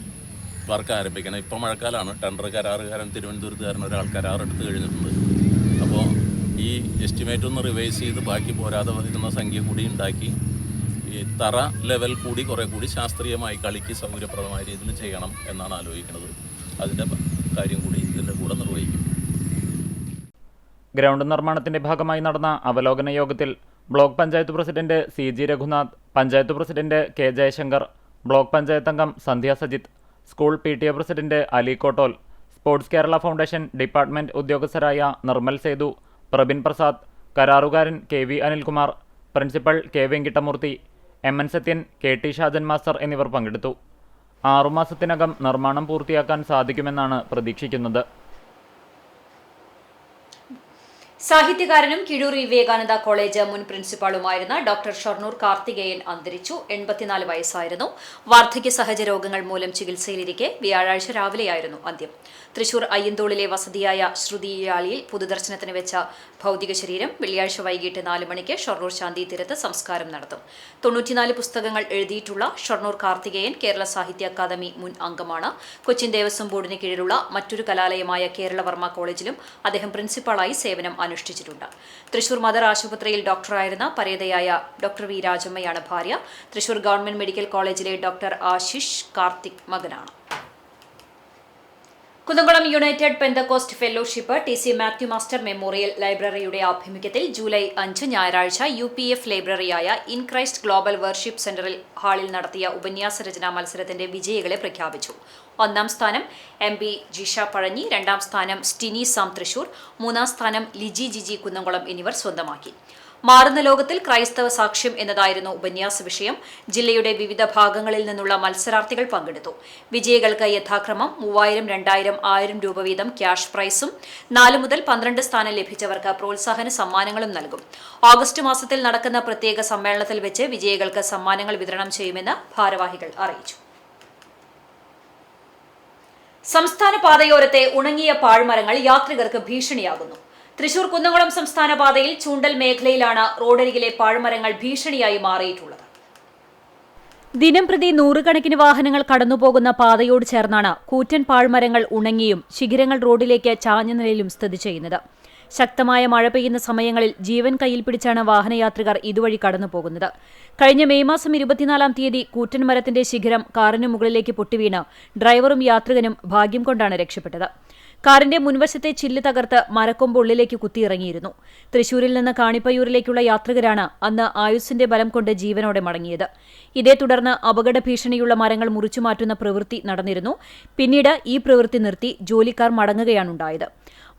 വർക്ക് ആരംഭിക്കണം. ഇപ്പം മഴക്കാലമാണ്. ടെൻഡർ കരാറുകാരൻ തിരുവനന്തപുരത്തുകാരൻ ഒരാൾ കരാറെടുത്ത് കഴിഞ്ഞിട്ടുണ്ട്. അപ്പോൾ ഈ എസ്റ്റിമേറ്റ് ഒന്ന് റിവൈസ് ചെയ്ത് ബാക്കി പോരാതെ വരുന്ന സംഖ്യ കൂടി ഉണ്ടാക്കി ഈ തറ ലെവൽ കൂടി കുറേ കൂടി ശാസ്ത്രീയമായി കളിക്ക് സൗകര്യപ്രദമായ രീതിയിൽ ചെയ്യണം എന്നാണ് ആലോചിക്കുന്നത്. അതിൻ്റെ കാര്യം കൂടി ഇതിൻ്റെ കൂടെ നിർവഹിക്കും. ഗ്രൗണ്ട് നിർമ്മാണത്തിന്റെ ഭാഗമായി നടന്ന അവലോകന യോഗത്തിൽ block panchayat president CG Raghunath, panchayat president K Jayashankar, block panchayat അംഗം Sandhya Sajith, school PTA president Ali Kottol, sports Kerala foundation department ഉദ്യോഗസ്ഥരായ നിർമ്മൽ സേതു, പ്രബിൻ പ്രസാദ്, കരാറുകാരൻ KV Anilkumar, principal K Venkittamoorthy, MN Sathyan, KT Shajan master എന്നിവർ പങ്കെടുത്തു. 6 മാസത്തിനകം നിർമ്മാണം പൂർത്തിയാക്കാൻ സാധിക്കുമെന്നാണ് പ്രതീക്ഷിക്കുന്നത്. സാഹിത്യകാരനും കിഴൂർ വിവേകാനന്ദ കോളേജ് മുൻ പ്രിൻസിപ്പാളുമായിരുന്ന ഡോക്ടർ ഷൊർണൂർ കാർത്തികേയൻ അന്തരിച്ചു. 84 വയസ്സായിരുന്നു. വാർദ്ധക്യ സഹജ രോഗങ്ങൾ മൂലം ചികിത്സയിലിരിക്കെ വ്യാഴാഴ്ച രാവിലെയായിരുന്നു അന്ത്യം. തൃശൂർ അയ്യന്തോളിലെ വസതിയായ ശ്രുതിയാളിയിൽ പൊതുദർശനത്തിന് വെച്ച ഭൗതിക ശരീരം വെള്ളിയാഴ്ച വൈകിട്ട് 4 മണിക്ക് ഷൊർണൂർ ശാന്തി തീരത്ത് സംസ്കാരം നടത്തും. 94 പുസ്തകങ്ങൾ എഴുതിയിട്ടുള്ള ഷൊർണൂർ കാർത്തികേയൻ കേരള സാഹിത്യ അക്കാദമി മുൻ അംഗമാണ്. കൊച്ചിൻ ദേവസ്വം ബോർഡിന് കീഴിലുള്ള മറ്റൊരു കലാലയമായ കേരളവർമ്മ കോളേജിലും അദ്ദേഹം പ്രിൻസിപ്പാളായി സേവനം അനുഷ്ഠിച്ചിട്ടുണ്ട്. തൃശൂർ മദർ ആശുപത്രിയിൽ ഡോക്ടറായിരുന്ന പരേതയായ ഡോക്ടർ വി രാജമ്മയാണ് ഭാര്യ. തൃശൂർ ഗവൺമെന്റ് മെഡിക്കൽ കോളേജിലെ ഡോക്ടർ ആശിഷ് കാർത്തിക് മകനാണ്. Kunnamkulam united Pentecostal fellowship TC Mathew master memorial ലൈബ്രറിയുടെ ആഭിമുഖ്യത്തിൽ ജൂലൈ 5 ഞായറാഴ്ച UPF ലൈബ്രറിയായ ഇൻ ക്രൈസ്റ്റ് ഗ്ലോബൽ വർഷിപ്പ് സെന്ററിൽ ഹാളിൽ നടത്തിയ ഉപന്യാസ രചനാ മത്സരത്തിന്റെ വിജയികളെ പ്രഖ്യാപിച്ചു. 1ാം സ്ഥാനം MB ജിഷ പഴഞ്ഞി, 2ാം സ്ഥാനം സ്റ്റിനി സാം തൃശൂർ, 3ാം സ്ഥാനം ലിജി ജിജി കുന്നംകുളം എന്നിവർ സ്വന്തമാക്കി. മാറുന്ന ലോകത്തിൽ ക്രൈസ്തവ സാക്ഷ്യം എന്നതായിരുന്നു ഉപന്യാസ വിഷയം. ജില്ലയുടെ വിവിധ ഭാഗങ്ങളിൽ നിന്നുള്ള മത്സരാർത്ഥികൾ പങ്കെടുത്തു. വിജയികൾക്ക് യഥാക്രമം 3000, 2000, 1000 രൂപ വീതം ക്യാഷ് പ്രൈസും 4 മുതൽ 12 സ്ഥാനം ലഭിച്ചവർക്ക് പ്രോത്സാഹന സമ്മാനങ്ങളും നൽകും. ഓഗസ്റ്റ് മാസത്തിൽ നടക്കുന്ന പ്രത്യേക സമ്മേളനത്തിൽ വെച്ച് വിജയികൾക്ക് സമ്മാനങ്ങൾ വിതരണം ചെയ്യുമെന്ന് ഭാരവാഹികൾ അറിയിച്ചു. സംസ്ഥാന പാതയോരത്തെ ഉണങ്ങിയ പാഴ്മരങ്ങൾ യാത്രികർക്ക് ഭീഷണിയാകുന്നു. തൃശൂർ കുന്നംകുളം സംസ്ഥാന പാതയിൽ ചൂണ്ടൽ മേഖലയിലാണ് റോഡരികിലെ പാഴ്മരങ്ങൾ ഭീഷണിയായി മാറിയിട്ടുള്ളത്. ദിനംപ്രതി 100 കണക്കിന് വാഹനങ്ങൾ കടന്നുപോകുന്ന പാതയോട് ചേർന്നാണ് കൂറ്റൻ പാഴ്മരങ്ങൾ ഉണങ്ങിയും ശിഖരങ്ങൾ റോഡിലേക്ക് ചാഞ്ഞ നിലയിലും സ്ഥിതി ചെയ്യുന്നത്. ശക്തമായ മഴ പെയ്യുന്ന സമയങ്ങളിൽ ജീവൻ കയ്യിൽ പിടിച്ചാണ് വാഹനയാത്രികർ ഇതുവഴി കടന്നുപോകുന്നത്. കഴിഞ്ഞ മെയ് മാസം 24-ാം തീയതി കൂറ്റൻ മരത്തിന്റെ ശിഖരം കാറിന് മുകളിലേക്ക് പൊട്ടിവീണ് ഡ്രൈവറും യാത്രികനും ഭാഗ്യം കൊണ്ടാണ് രക്ഷപ്പെട്ടത്. കാറിന്റെ മുൻവശത്തെ ചില്ല് തകർത്ത് മരക്കൊമ്പ് ഉള്ളിലേക്ക് കുത്തിയിറങ്ങിയിരുന്നു. തൃശൂരിൽ നിന്ന് കാണിപ്പയ്യൂരിലേക്കുള്ള യാത്രികരാണ് അന്ന് ആയുസ്സിന്റെ ബലം കൊണ്ട് ജീവനോടെ മടങ്ങിയത്. ഇതേ തുടർന്ന് അപകട ഭീഷണിയുള്ള മരങ്ങൾ മുറിച്ചുമാറ്റുന്ന പ്രവൃത്തി നടന്നിരുന്നു. പിന്നീട് ഈ പ്രവൃത്തി നിർത്തി ജോലിക്കാർ മടങ്ങുകയാണുണ്ടായത്.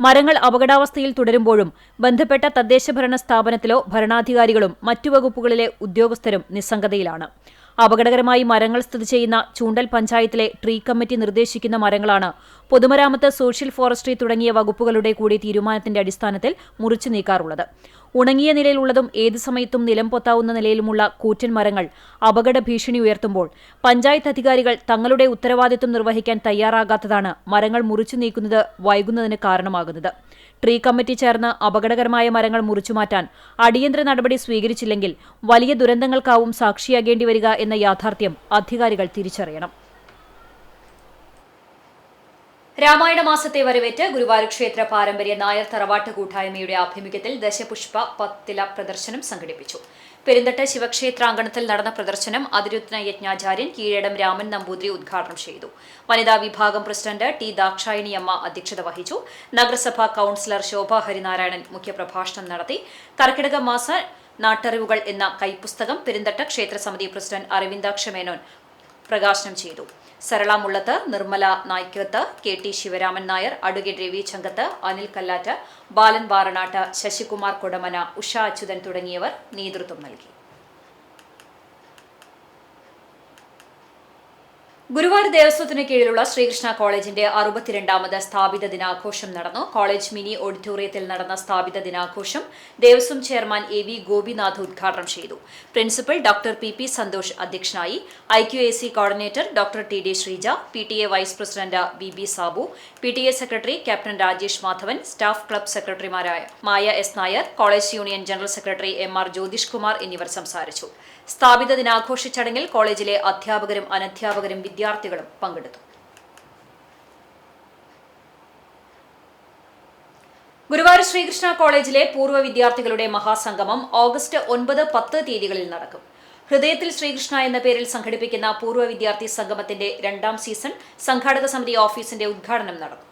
മരങ്ങൾ അപകടാവസ്ഥയിൽ തുടരുമ്പോഴും ബന്ധപ്പെട്ട തദ്ദേശഭരണ സ്ഥാപനത്തിലോ ഭരണാധികാരികളും മറ്റു വകുപ്പുകളിലെ ഉദ്യോഗസ്ഥരും നിസ്സംഗതയിലാണ്. അപകടകരമായി മരങ്ങൾ സ്ഥിതി ചെയ്യുന്ന ചൂണ്ടൽ പഞ്ചായത്തിലെ ട്രീ കമ്മിറ്റി നിർദ്ദേശിക്കുന്ന മരങ്ങളാണ് പൊതുമരാമത്ത്, സോഷ്യൽ ഫോറസ്ട്രി തുടങ്ങിയ വകുപ്പുകളുടെ കൂടി തീരുമാനത്തിന്റെ അടിസ്ഥാനത്തിൽ മുറിച്ചു നീക്കാറുള്ളത്. ഉണങ്ങിയ നിലയിലുള്ളതും ഏതു സമയത്തും നിലം പൊത്താവുന്ന നിലയിലുമുള്ള കൂറ്റൻ മരങ്ങൾ അപകട ഭീഷണി ഉയർത്തുമ്പോൾ പഞ്ചായത്ത് അധികാരികൾ തങ്ങളുടെ ഉത്തരവാദിത്വം നിർവഹിക്കാൻ തയ്യാറാകാത്തതാണ് മരങ്ങൾ മുറിച്ചു നീക്കുന്നത് വൈകുന്നതിന് കാരണമാകുന്നത്. ട്രീ കമ്മിറ്റി ചേർന്ന് അപകടകരമായ മരങ്ങൾ മുറിച്ചുമാറ്റാൻ അടിയന്തര നടപടി സ്വീകരിച്ചില്ലെങ്കിൽ വലിയ ദുരന്തങ്ങൾക്കാവും സാക്ഷിയാകേണ്ടി വരിക എന്ന യാഥാർത്ഥ്യം അധികാരികൾ തിരിച്ചറിയണം. രാമായണ മാസത്തെ വരവേറ്റ് ഗുരുവായൂർ ക്ഷേത്ര പാരമ്പര്യ നായർ തറവാട്ട് കൂട്ടായ്മയുടെ ആഭിമുഖ്യത്തിൽ ദശപുഷ്പ പത്തില പ്രദർശനം സംഘടിപ്പിച്ചു. പെരുന്തട്ട് ശിവക്ഷേത്രാങ്കണത്തിൽ നടന്ന പ്രദർശനം അതിരുത്ന യജ്ഞാചാര്യൻ കീഴടം രാമൻ നമ്പൂതിരി ഉദ്ഘാടനം ചെയ്തു. വനിതാ വിഭാഗം പ്രസിഡന്റ് ടി ദാക്ഷായണിയമ്മ അധ്യക്ഷത വഹിച്ചു. നഗരസഭാ കൌൺസിലർ ശോഭ ഹരിനാരായണൻ മുഖ്യപ്രഭാഷണം നടത്തി. കർക്കിടക മാസ നാട്ടറിവുകൾ എന്ന കൈപ്പുസ്തകം പെരുന്തട്ട് ക്ഷേത്രസമിതി പ്രസിഡന്റ് അരവിന്ദാക്ഷ മേനോൻ പ്രകാശനം ചെയ്തു. Sarala Mullath, Nirmala Naikath, K T Sivaraman Nair, advocate Ravi Chankath, Anil Kallatt, Balan Varanad, Sasikumar Kodamana, Usha Achuthan തുടങ്ങിയവർ നേതൃത്വം നൽകി. ഗുരുവായൂർ ദേവസ്വത്തിന് കീഴിലുള്ള ശ്രീകൃഷ്ണ കോളേജിന്റെ 62ാമത് സ്ഥാപിത ദിനാഘോഷം നടന്നു. കോളേജ് മിനി ഓഡിറ്റോറിയത്തിൽ നടന്ന സ്ഥാപിത ദിനാഘോഷം Devaswom chairman A V Gopinath ഉദ്ഘാടനം ചെയ്തു. Principal doctor P P Santhosh അധ്യക്ഷനായി. IQAC coordinator doctor T D Sreeja, PTA vice president B Sabu, PTA secretary captain Rajesh Madhavan, staff club സെക്രട്ടറിമാരായ Maya S Nair, college union general secretary MR Jyothish Kumar എന്നിവർ സംസാരിച്ചു. സ്ഥാപിത ദിനാഘോഷ ചടങ്ങിൽ കോളേജിലെ അധ്യാപകരും അനധ്യാപകരും വിദ്യാർത്ഥികളും പങ്കെടുത്തു. ഗുരുവായൂർ ശ്രീകൃഷ്ണ കോളേജിലെ പൂർവ്വ വിദ്യാർത്ഥികളുടെ മഹാസംഗമം ഓഗസ്റ്റ് 9, 10 തീയതികളിൽ നടക്കും. ഹൃദയത്തിൽ ശ്രീകൃഷ്ണ എന്ന പേരിൽ സംഘടിപ്പിക്കുന്ന പൂർവ്വ വിദ്യാർത്ഥി സംഗമത്തിന്റെ 2ാം സീസൺ സംഘാടക സമിതി ഓഫീസിന്റെ ഉദ്ഘാടനം നടന്നു.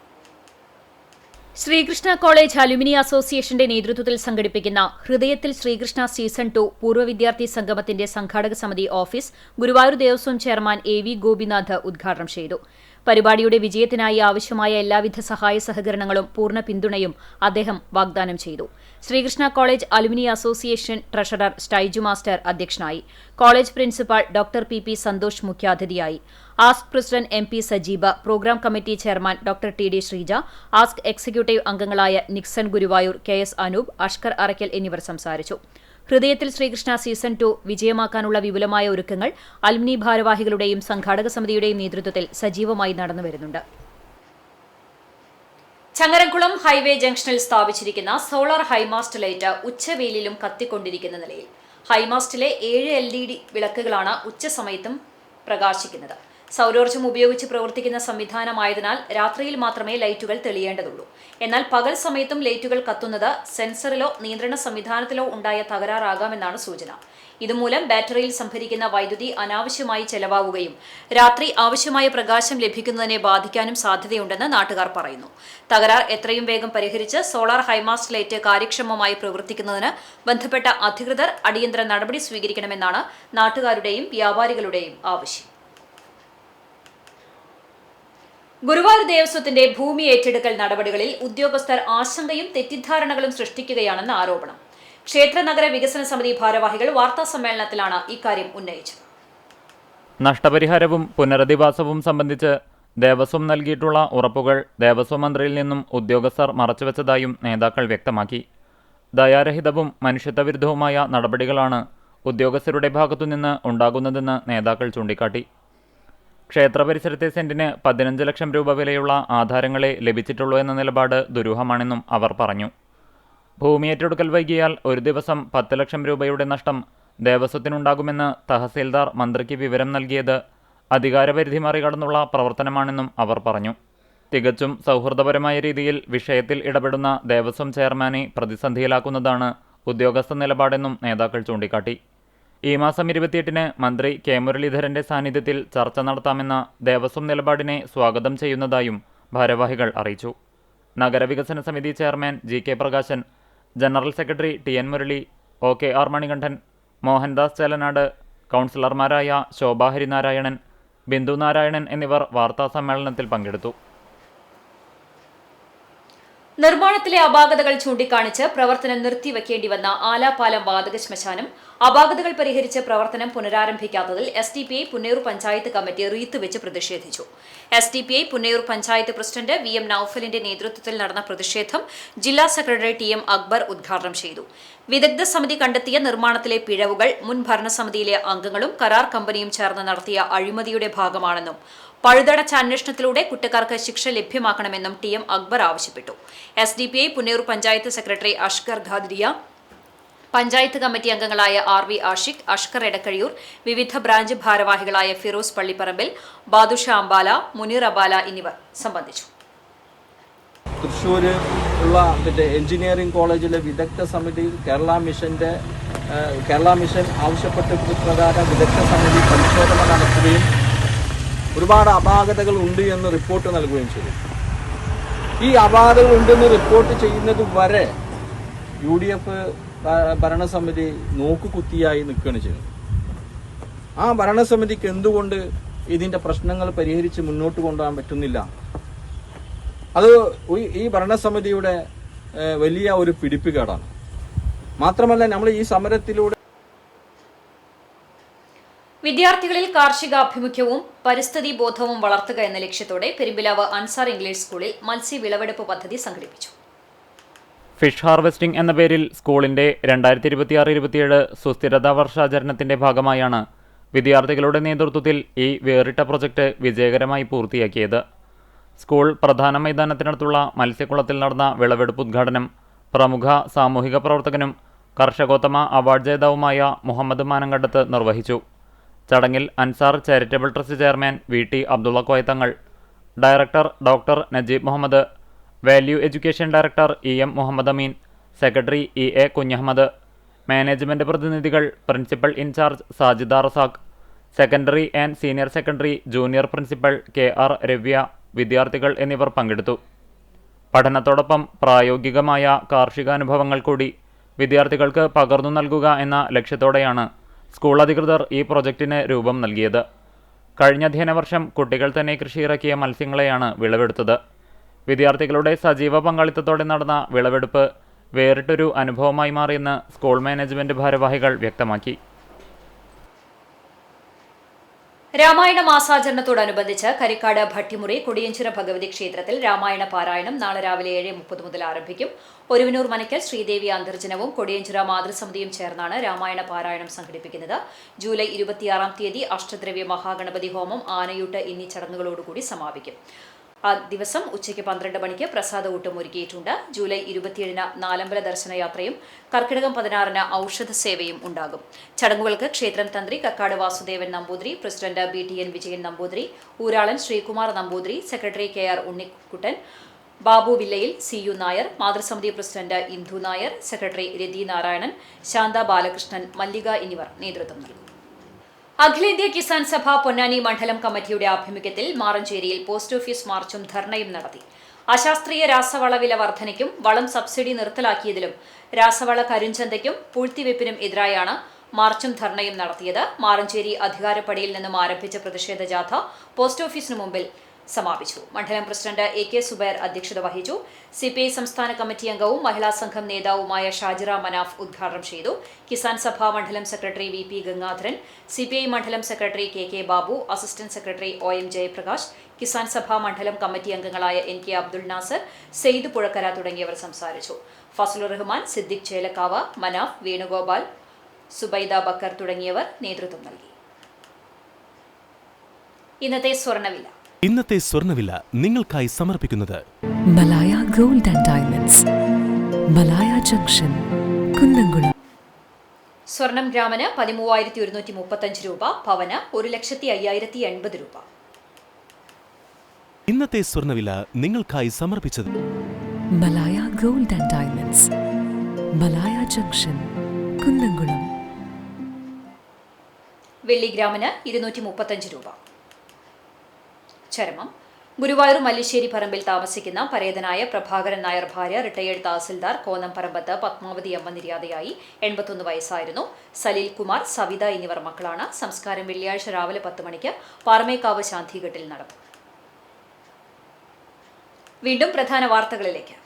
ശ്രീകൃഷ്ണ കോളേജ് അലുമിനി അസോസിയേഷന്റെ നേതൃത്വത്തിൽ സംഘടിപ്പിക്കുന്ന ഹൃദയത്തിൽ ശ്രീകൃഷ്ണ സീസൺ 2 പൂർവ്വ വിദ്യാർത്ഥി സംഗമത്തിന്റെ സംഘാടക സമിതി office Guruvayur Devaswom chairman A V Gopinath ഉദ്ഘാടനം ചെയ്തു. പരിപാടിയുടെ വിജയത്തിനായി ആവശ്യമായ എല്ലാവിധ സഹായ സഹകരണങ്ങളും പൂർണ്ണ പിന്തുണയും അദ്ദേഹം വാഗ്ദാനം ചെയ്തു. Sreekrishna college alumni association treasurer Stiju master അധ്യക്ഷനായി. College principal doctor P P Santhosh മുഖ്യാതിഥിയായി. ASK president MP Sajeeba, programme committee chairman doctor T D Sreeja, ASK executive അംഗങ്ങളായ നിക്സൺ ഗുരുവായൂർ, KS അനൂപ്, അഷ്കർ അറയ്ക്കൽ എന്നിവർ സംസാരിച്ചു. ഹൃദയത്തിൽ ശ്രീകൃഷ്ണ സീസൺ 2 വിജയമാക്കാനുള്ള വിപുലമായ ഒരുക്കങ്ങൾ അലുമിനി ഭാരവാഹികളുടെയും സംഘാടക സമിതിയുടെയും നേതൃത്വത്തിൽ സജീവമായി നടന്നുവരുന്നുണ്ട്. ചങ്ങരംകുളം ഹൈവേ ജംഗ്ഷനിൽ സ്ഥാപിച്ചിരിക്കുന്ന സോളാർ ഹൈമാസ്റ്റ് ലൈറ്റ് ഉച്ചവെയിലും കത്തിക്കൊണ്ടിരിക്കുന്ന നിലയിൽ. ഹൈമാസ്റ്റിലെ 7 LED വിളക്കുകളാണ് ഉച്ചസമയത്തും പ്രകാശിക്കുന്നത്. സൗരോർജ്ജം ഉപയോഗിച്ച് പ്രവർത്തിക്കുന്ന സംവിധാനമായതിനാൽ രാത്രിയിൽ മാത്രമേ ലൈറ്റുകൾ തെളിയേണ്ടതുള്ളൂ. എന്നാൽ പകൽ സമയത്തും ലൈറ്റുകൾ കത്തുന്നത് സെൻസറിലോ നിയന്ത്രണ സംവിധാനത്തിലോ ഉണ്ടായ തകരാറാകാമെന്നാണ് സൂചന. ഇതുമൂലം ബാറ്ററിയിൽ സംഭരിക്കുന്ന വൈദ്യുതി അനാവശ്യമായി ചെലവാകുകയും രാത്രി ആവശ്യമായ പ്രകാശം ലഭിക്കുന്നതിനെ ബാധിക്കാനും സാധ്യതയുണ്ടെന്ന് നാട്ടുകാർ പറയുന്നു. തകരാർ എത്രയും വേഗം പരിഹരിച്ച് സോളാർ ഹൈമാസ്റ്റ് ലൈറ്റ് കാര്യക്ഷമമായി പ്രവർത്തിക്കുന്നതിന് ബന്ധപ്പെട്ട അധികൃതർ അടിയന്തര നടപടി സ്വീകരിക്കണമെന്നാണ് നാട്ടുകാരുടെയും വ്യാപാരികളുടെയും ആവശ്യം. ഗുരുവായൂർ ദേവസ്വത്തിന്റെ ഭൂമി ഏറ്റെടുക്കൽ നടപടികളിൽ ഉദ്യോഗസ്ഥർ ആശങ്കയും തെറ്റിദ്ധാരണകളും സൃഷ്ടിക്കുകയാണെന്ന് ആരോപണം. ക്ഷേത്ര നഗര വികസന സമിതി ഭാരവാഹികൾ വാർത്താസമ്മേളനത്തിലാണ് ഇക്കാര്യം ഉന്നയിച്ചത്. നഷ്ടപരിഹാരവും പുനരധിവാസവും സംബന്ധിച്ച് ദേവസ്വം നൽകിയിട്ടുള്ള ഉറപ്പുകൾ ദേവസ്വം മന്ത്രിയിൽ നിന്നും ഉദ്യോഗസ്ഥർ മറച്ചുവെച്ചതായും നേതാക്കൾ വ്യക്തമാക്കി. ദയാരഹിതവും മനുഷ്യത്വവിരുദ്ധവുമായ നടപടികളാണ് ഉദ്യോഗസ്ഥരുടെ ഭാഗത്തുനിന്ന് ഉണ്ടാകുന്നതെന്ന് നേതാക്കൾ ചൂണ്ടിക്കാട്ടി. ക്ഷേത്ര പരിസരത്തെ സെന്റിന് 15 ലക്ഷം രൂപ വിലയുള്ള ആധാരങ്ങളെ ലഭിച്ചിട്ടുള്ളൂ എന്ന നിലപാട് ദുരൂഹമാണെന്നും അവർ പറഞ്ഞു. ഭൂമി ഏറ്റെടുക്കൽ വൈകിയാൽ ഒരു ദിവസം 10 ലക്ഷം രൂപയുടെ നഷ്ടം ദേവസ്വത്തിനുണ്ടാകുമെന്ന് തഹസീൽദാർ മന്ത്രിക്ക് വിവരം നൽകിയത് അധികാരപരിധി മറികടന്നുള്ള പ്രവർത്തനമാണെന്നും അവർ പറഞ്ഞു. തികച്ചും സൗഹൃദപരമായ രീതിയിൽ വിഷയത്തിൽ ഇടപെടുന്ന ദേവസ്വം ചെയർമാനെ പ്രതിസന്ധിയിലാക്കുന്നതാണ് ഉദ്യോഗസ്ഥ നിലപാടെന്നും നേതാക്കൾ ചൂണ്ടിക്കാട്ടി. ഈ മാസം 28-ന് മന്ത്രി കെ മുരളീധരന്റെ സാന്നിധ്യത്തിൽ ചർച്ച നടത്താമെന്ന ദേവസ്വം നിലപാടിനെ സ്വാഗതം ചെയ്യുന്നതായും ഭാരവാഹികൾ അറിയിച്ചു. നഗരവികസന സമിതി chairman GK Prakashan, general secretary TN Murali, OKR Manikandan, Mohandas Chelanat, കൗൺസിലർമാരായ ശോഭ ഹരിനാരായണൻ, ബിന്ദു നാരായണൻ എന്നിവർ വാർത്താസമ്മേളനത്തിൽ പങ്കെടുത്തു. നിർമ്മാണത്തിലെ അപാകതകൾ ചൂണ്ടിക്കാണിച്ച് പ്രവർത്തനം നിർത്തിവെക്കേണ്ടി വന്ന ആലാപാലം വാതക ശ്മശാനം അപാകതകൾ പരിഹരിച്ച് പ്രവർത്തനം പുനരാരംഭിക്കാത്തതിൽ SDPI പുന്നയൂർ പഞ്ചായത്ത് കമ്മിറ്റി റീത്തുവെച്ച് പ്രതിഷേധിച്ചു. SDPI Punnayur panchayat president VM നൌഫലിന്റെ നേതൃത്വത്തിൽ നടന്ന പ്രതിഷേധം ജില്ലാ സെക്രട്ടറി TM അക്ബർ ഉദ്ഘാടനം ചെയ്തു. വിദഗ്ധ സമിതി കണ്ടെത്തിയ നിർമ്മാണത്തിലെ പിഴവുകൾ മുൻ ഭരണസമിതിയിലെ അംഗങ്ങളും കരാർ കമ്പനിയും ചേർന്ന് നടത്തിയ അഴിമതിയുടെ ഭാഗമാണെന്നും പഴുതടച്ച അന്വേഷണത്തിലൂടെ കുറ്റക്കാർക്ക് ശിക്ഷ ലഭ്യമാക്കണമെന്നും TM അക്ബർ ആവശ്യപ്പെട്ടു. SDPI Punnayur panchayat secretary Ashkar Qadiriya, panchayat committee അംഗങ്ങളായ RV ആഷിഖ്, അഷ്കർ എടക്കഴിയൂർ, വിവിധ ബ്രാഞ്ച് ഭാരവാഹികളായ ഫിറോസ് പള്ളിപ്പറമ്പിൽ, ബാദുഷ അംബാല, മുനീർ അബാല എന്നിവർ സംബന്ധിച്ചു. തൃശ്ശൂർ ഉള്ള എഞ്ചിനീയറിംഗ് കോളേജിലെ വിദഗ്ധ സമിതി കേരള മിഷൻ ആവശ്യപ്പെട്ട പ്രകാരം വിദഗ്ധ സമിതി പരിശോധന നടത്തുകയും ഒരുപാട് അപാകതകൾ ഉണ്ട് എന്ന് റിപ്പോർട്ട് നൽകുകയും ചെയ്തു. ഈ അപാകതകൾ ഉണ്ടെന്ന് റിപ്പോർട്ട് ചെയ്യുന്നത് വരെ UDF ഭരണസമിതി നോക്കുകുത്തിയായി നിൽക്കുകയാണ് ചെയ്യുന്നത്. ആ ഭരണസമിതിക്ക് എന്തുകൊണ്ട് ഇതിൻ്റെ പ്രശ്നങ്ങൾ പരിഹരിച്ച് മുന്നോട്ട് കൊണ്ടുപോകാൻ പറ്റുന്നില്ല? അത് ഈ ഭരണസമിതിയുടെ വലിയ ഒരു പിടിപ്പുകേടാണ്. മാത്രമല്ല, നമ്മൾ ഈ സമരത്തിലൂടെ വിദ്യാർത്ഥികളിൽ കാർഷികാഭിമുഖ്യവും പരിസ്ഥിതി ബോധവും വളർത്തുക എന്ന ലക്ഷ്യത്തോടെ പെരുമ്പിലാവ് അൻസാർ ഇംഗ്ലീഷ് സ്കൂളിൽ മത്സ്യ വിളവെടുപ്പ് പദ്ധതി സംഘടിപ്പിച്ചു. ഫിഷ് ഹാർവെസ്റ്റിംഗ് എന്ന പേരിൽ സ്കൂളിന്റെ 2026-27 സുസ്ഥിരതാ വർഷാചരണത്തിന്റെ ഭാഗമായാണ് വിദ്യാർത്ഥികളുടെ നേതൃത്വത്തിൽ ഈ വേറിട്ട പ്രൊജക്ട് വിജയകരമായി പൂർത്തിയാക്കിയത്. സ്കൂൾ പ്രധാന മൈതാനത്തിനടുത്തുള്ള മത്സ്യക്കുളത്തിൽ നടന്ന വിളവെടുപ്പ് ഉദ്ഘാടനം പ്രമുഖ സാമൂഹിക പ്രവർത്തകനും കർഷകോത്തമ അവാർഡ് ജേതാവുമായ മുഹമ്മദ് മാനങ്കണ്ടത്ത് നിർവഹിച്ചു. ചടങ്ങിൽ Ansar charitable trust chairman VT Abdulla Koya Thangal, director doctor Najeeb Muhammad, value education director EM Muhammad Ameen, secretary EA Kunhammad, management പ്രതിനിധികൾ, principal in charge Sajida Razak, secondary and senior secondary junior principal KR Ravya, വിദ്യാർത്ഥികൾ എന്നിവർ പങ്കെടുത്തു. പഠനത്തോടൊപ്പം പ്രായോഗികമായ കാർഷികാനുഭവങ്ങൾ കൂടി വിദ്യാർത്ഥികൾക്ക് പകർന്നു നൽകുക എന്ന ലക്ഷ്യത്തോടെയാണ് സ്കൂൾ അധികൃതർ ഈ പ്രൊജക്ടിന് രൂപം നൽകിയത്. കഴിഞ്ഞ അധ്യയന വർഷം കുട്ടികൾ തന്നെ കൃഷിയിറക്കിയ മത്സ്യങ്ങളെയാണ് വിളവെടുത്തത്. വിദ്യാർത്ഥികളുടെ സജീവ പങ്കാളിത്തത്തോടെ നടന്ന വിളവെടുപ്പ് വേറിട്ടൊരു അനുഭവമായി മാറിയെന്ന് സ്കൂൾ മാനേജ്മെന്റ് ഭാരവാഹികൾ വ്യക്തമാക്കി. രാമായണ മാസാചരണത്തോടനുബന്ധിച്ച് കരിക്കാട് ഭട്ടിമുറി കൊടിയഞ്ചിറ ഭഗവതി ക്ഷേത്രത്തിൽ രാമായണ പാരായണം നാളെ രാവിലെ 7:30 മുതൽ ആരംഭിക്കും. ഒരുവനൂർ മനയ്ക്കൽ ശ്രീദേവി അന്തർജനവും കൊടിയഞ്ചിറ മാതൃസമിതിയും ചേർന്നാണ് രാമായണ പാരായണം സംഘടിപ്പിക്കുന്നത്. ജൂലൈ 26-ാം തീയതി അഷ്ടദ്രവ്യ മഹാഗണപതി ഹോമം, ആനയൂട്ട് എന്നീ ചടങ്ങുകളോടുകൂടി സമാപിക്കും. ആ ദിവസം ഉച്ചയ്ക്ക് 12 മണിക്ക് പ്രസാദ ഊട്ടും ഒരുക്കിയിട്ടുണ്ട്. ജൂലൈ 27-ന് നാലമ്പല ദർശനയാത്രയും കർക്കിടകം 16-ന് ഔഷധ സേവയും ഉണ്ടാകും. ചടങ്ങുകൾക്ക് ക്ഷേത്രം തന്ത്രി കക്കാട് വാസുദേവൻ നമ്പൂതിരി, പ്രസിഡന്റ് BTN വിജയൻ നമ്പൂതിരി, ഊരാളൻ Sreekumar Namboothiri, secretary KR Unnikuttan, Babu Villayil CU Nair, മാതൃസമിതി പ്രസിഡന്റ് ഇന്ദു നായർ, സെക്രട്ടറി രതി നാരായണൻ, ശാന്ത ബാലകൃഷ്ണൻ, മല്ലിക എന്നിവർ നേതൃത്വം നൽകും. അഖിലേന്ത്യാ കിസാൻ സഭ പൊന്നാനി മണ്ഡലം കമ്മിറ്റിയുടെ ആഭിമുഖ്യത്തിൽ മാറഞ്ചേരിയിൽ പോസ്റ്റ് ഓഫീസ് മാർച്ചും ധർണയും നടത്തി. അശാസ്ത്രീയ രാസവള വില വർധനയ്ക്കും വളം സബ്സിഡി നിർത്തലാക്കിയതിലും രാസവള കരിഞ്ചന്തയ്ക്കും പൂഴ്ത്തിവെപ്പിനും എതിരായാണ് മാർച്ചും ധർണയും നടത്തിയത്. മാറഞ്ചേരി അധികാരപ്പടിയിൽ നിന്നും ആരംഭിച്ച പ്രതിഷേധ ജാഥ പോസ്റ്റ് ഓഫീസിനു മുമ്പിൽ സമാപിച്ചു. മണ്ഡലം പ്രസിഡന്റ് AK സുബൈർ അധ്യക്ഷത വഹിച്ചു. CPI സംസ്ഥാന കമ്മിറ്റി അംഗവും മഹിളാ സംഘം നേതാവുമായ ഷാജിറ മനാഫ് ഉദ്ഘാടനം ചെയ്തു. കിസാൻ സഭ മണ്ഡലം സെക്രട്ടറി VP ഗംഗാധരൻ, CPI മണ്ഡലം secretary KK Babu, assistant secretary OM Jayaprakash, Kisan Sabha മണ്ഡലം കമ്മിറ്റി അംഗങ്ങളായ NK അബ്ദുൾ നാസർ, സെയ്ദ് പുഴക്കര തുടങ്ങിയവർ സംസാരിച്ചു. ഫസലുർ റഹ്മാൻ, സിദ്ദിഖ് ചേലക്കാവ്, മനാഫ്, വേണുഗോപാൽ, സുബൈദ ബക്കർ തുടങ്ങിയവർ നേതൃത്വം നൽകി. ഇന്നത്തെ സ്വർണ്ണവില നിങ്ങൾക്കായി സമർപ്പിക്കുന്നത് Malaya gold and diamonds, Malaya junction, Kunnamkulam. സ്വർണം ഗ്രാമിന് 13,135 രൂപ, പവന് 1,05,080 രൂപ. ഇന്നത്തെ സ്വർണ്ണവില നിങ്ങൾക്കായി സമർപ്പിച്ചത് Malaya gold and diamonds, Malaya junction, Kunnamkulam. വെള്ളി ഗ്രാമിന് 235 രൂപ. ചരമം ഗുരുവായൂർ മല്ലിശ്ശേരി പറമ്പിൽ താമസിക്കുന്ന പരേതനായ പ്രഭാകരൻ നായർ ഭാര്യ റിട്ടയേർഡ് തഹസിൽദാർ കോന്നംപറമ്പത്ത് പത്മാവതി അമ്മ നിര്യാതയായി. 81 വയസ്സായിരുന്നു. സലീൽ കുമാർ, സവിത എന്നിവർ മക്കളാണ്. സംസ്കാരം വെള്ളിയാഴ്ച രാവിലെ 10 മണിക്ക് പാറമേക്കാവ് ശാന്തിഘട്ടിൽ നടക്കും. വീണ്ടും പ്രധാന വാർത്തകളിലേക്ക്.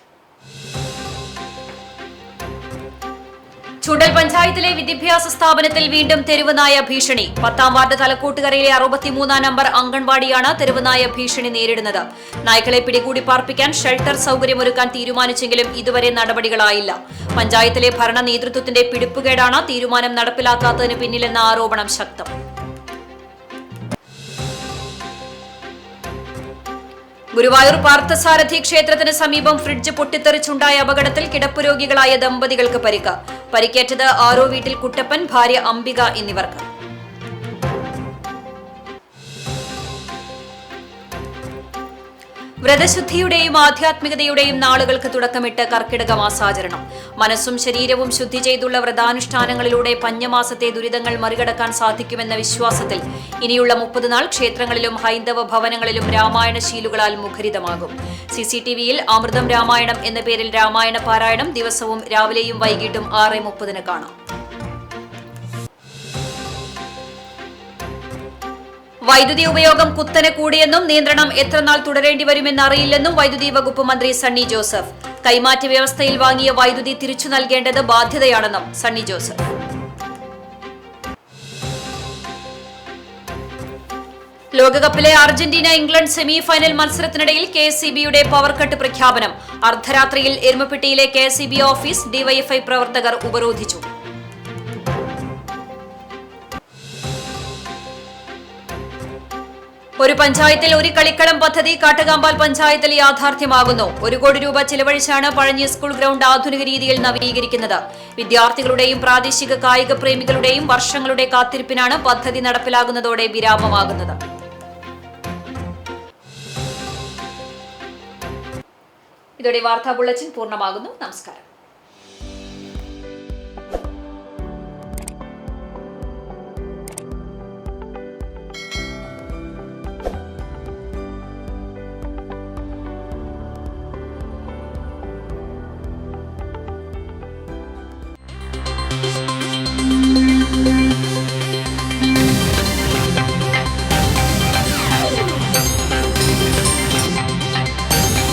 ചൂണ്ടൽ പഞ്ചായത്തിലെ വിദ്യാഭ്യാസ സ്ഥാപനത്തിൽ വീണ്ടും തെരുവുനായ ഭീഷണി. 10ാം വാർഡ് തലക്കൂട്ടുകരയിലെ 63 നമ്പർ അംഗൻവാടിയാണ് തെരുവുനായ ഭീഷണി നേരിടുന്നത്. നായ്ക്കളെ പിടികൂടി പാർപ്പിക്കാൻ ഷെൽട്ടർ സൗകര്യമൊരുക്കാൻ തീരുമാനിച്ചെങ്കിലും ഇതുവരെ നടപടികളായില്ല. പഞ്ചായത്തിലെ ഭരണ നേതൃത്വത്തിന്റെ പിടിപ്പുകേടാണ് തീരുമാനം നടപ്പിലാക്കാത്തതിന് പിന്നിലെന്ന ആരോപണം ശക്തം. ഗുരുവായൂർ പാർത്ഥസാരഥി ക്ഷേത്രത്തിന് സമീപം ഫ്രിഡ്ജ് പൊട്ടിത്തെറിച്ചുണ്ടായ അപകടത്തിൽ കിടപ്പ് രോഗികളായ ദമ്പതികൾക്ക് പരിക്ക്. പരിക്കേറ്റത് ആരോ വീട്ടിൽ കുട്ടപ്പൻ, ഭാര്യ അംബിക എന്നിവർക്ക്. വ്രതശുദ്ധിയുടെയും ആധ്യാത്മികതയുടെയും നാളുകൾക്ക് തുടക്കമിട്ട് കർക്കിടക മാസാചരണം. മനസ്സും ശരീരവും ശുദ്ധി ചെയ്തുള്ള വ്രതാനുഷ്ഠാനങ്ങളിലൂടെ പഞ്ഞമാസത്തെ ദുരിതങ്ങൾ മറികടക്കാൻ സാധിക്കുമെന്ന വിശ്വാസത്തിൽ ഇനിയുള്ള 30 നാൾ ക്ഷേത്രങ്ങളിലും ഹൈന്ദവ ഭവനങ്ങളിലും രാമായണശീലുകളാൽ മുഖരിതമാകും. CCTVയിൽ അമൃതം രാമായണം എന്ന പേരിൽ രാമായണ പാരായണം ദിവസവും രാവിലെയും വൈകിട്ടും 6:30 കാണാം. വൈദ്യുതി ഉപയോഗം കുത്തനെ കൂടിയെന്നും നിയന്ത്രണം എത്രനാൾ തുടരേണ്ടി വരുമെന്ന് അറിയില്ലെന്നും വൈദ്യുതി വകുപ്പ് മന്ത്രി സണ്ണി ജോസഫ്. കൈമാറ്റ വ്യവസ്ഥയിൽ വാങ്ങിയ വൈദ്യുതി തിരിച്ചു നൽകേണ്ടത് ബാധ്യതയാണെന്നും സണ്ണി ജോസഫ്. ലോകകപ്പിലെ അർജന്റീന ഇംഗ്ലണ്ട് സെമി ഫൈനൽ മത്സരത്തിനിടയിൽ KSEBയുടെ പവർ കട്ട് പ്രഖ്യാപനം. അർദ്ധരാത്രിയിൽ എരുമപ്പെട്ടിയിലെ KSEB ഓഫീസ് DYFI പ്രവർത്തകർ ഉപരോധിച്ചു. ഒരു പഞ്ചായത്തിൽ ഒരു കളിക്കളം പദ്ധതി കാട്ടുകാമ്പാൽ പഞ്ചായത്തിൽ യാഥാർത്ഥ്യമാകുന്നു. 1 കോടി രൂപ ചിലവഴിച്ചാണ് പഴഞ്ഞി സ്കൂൾ ഗ്രൗണ്ട് ആധുനിക രീതിയിൽ നവീകരിക്കുന്നത്. വിദ്യാർത്ഥികളുടെയും പ്രാദേശിക കായിക പ്രേമികളുടെയും വർഷങ്ങളുടെ കാത്തിരിപ്പിനാണ് പദ്ധതി നടപ്പിലാകുന്നതോടെ വിരാമമാകുന്നത്. ഇതോടെ വാർത്താ ബുള്ളറ്റിൻ പൂർണ്ണമാകുന്നു. നമസ്കാരം.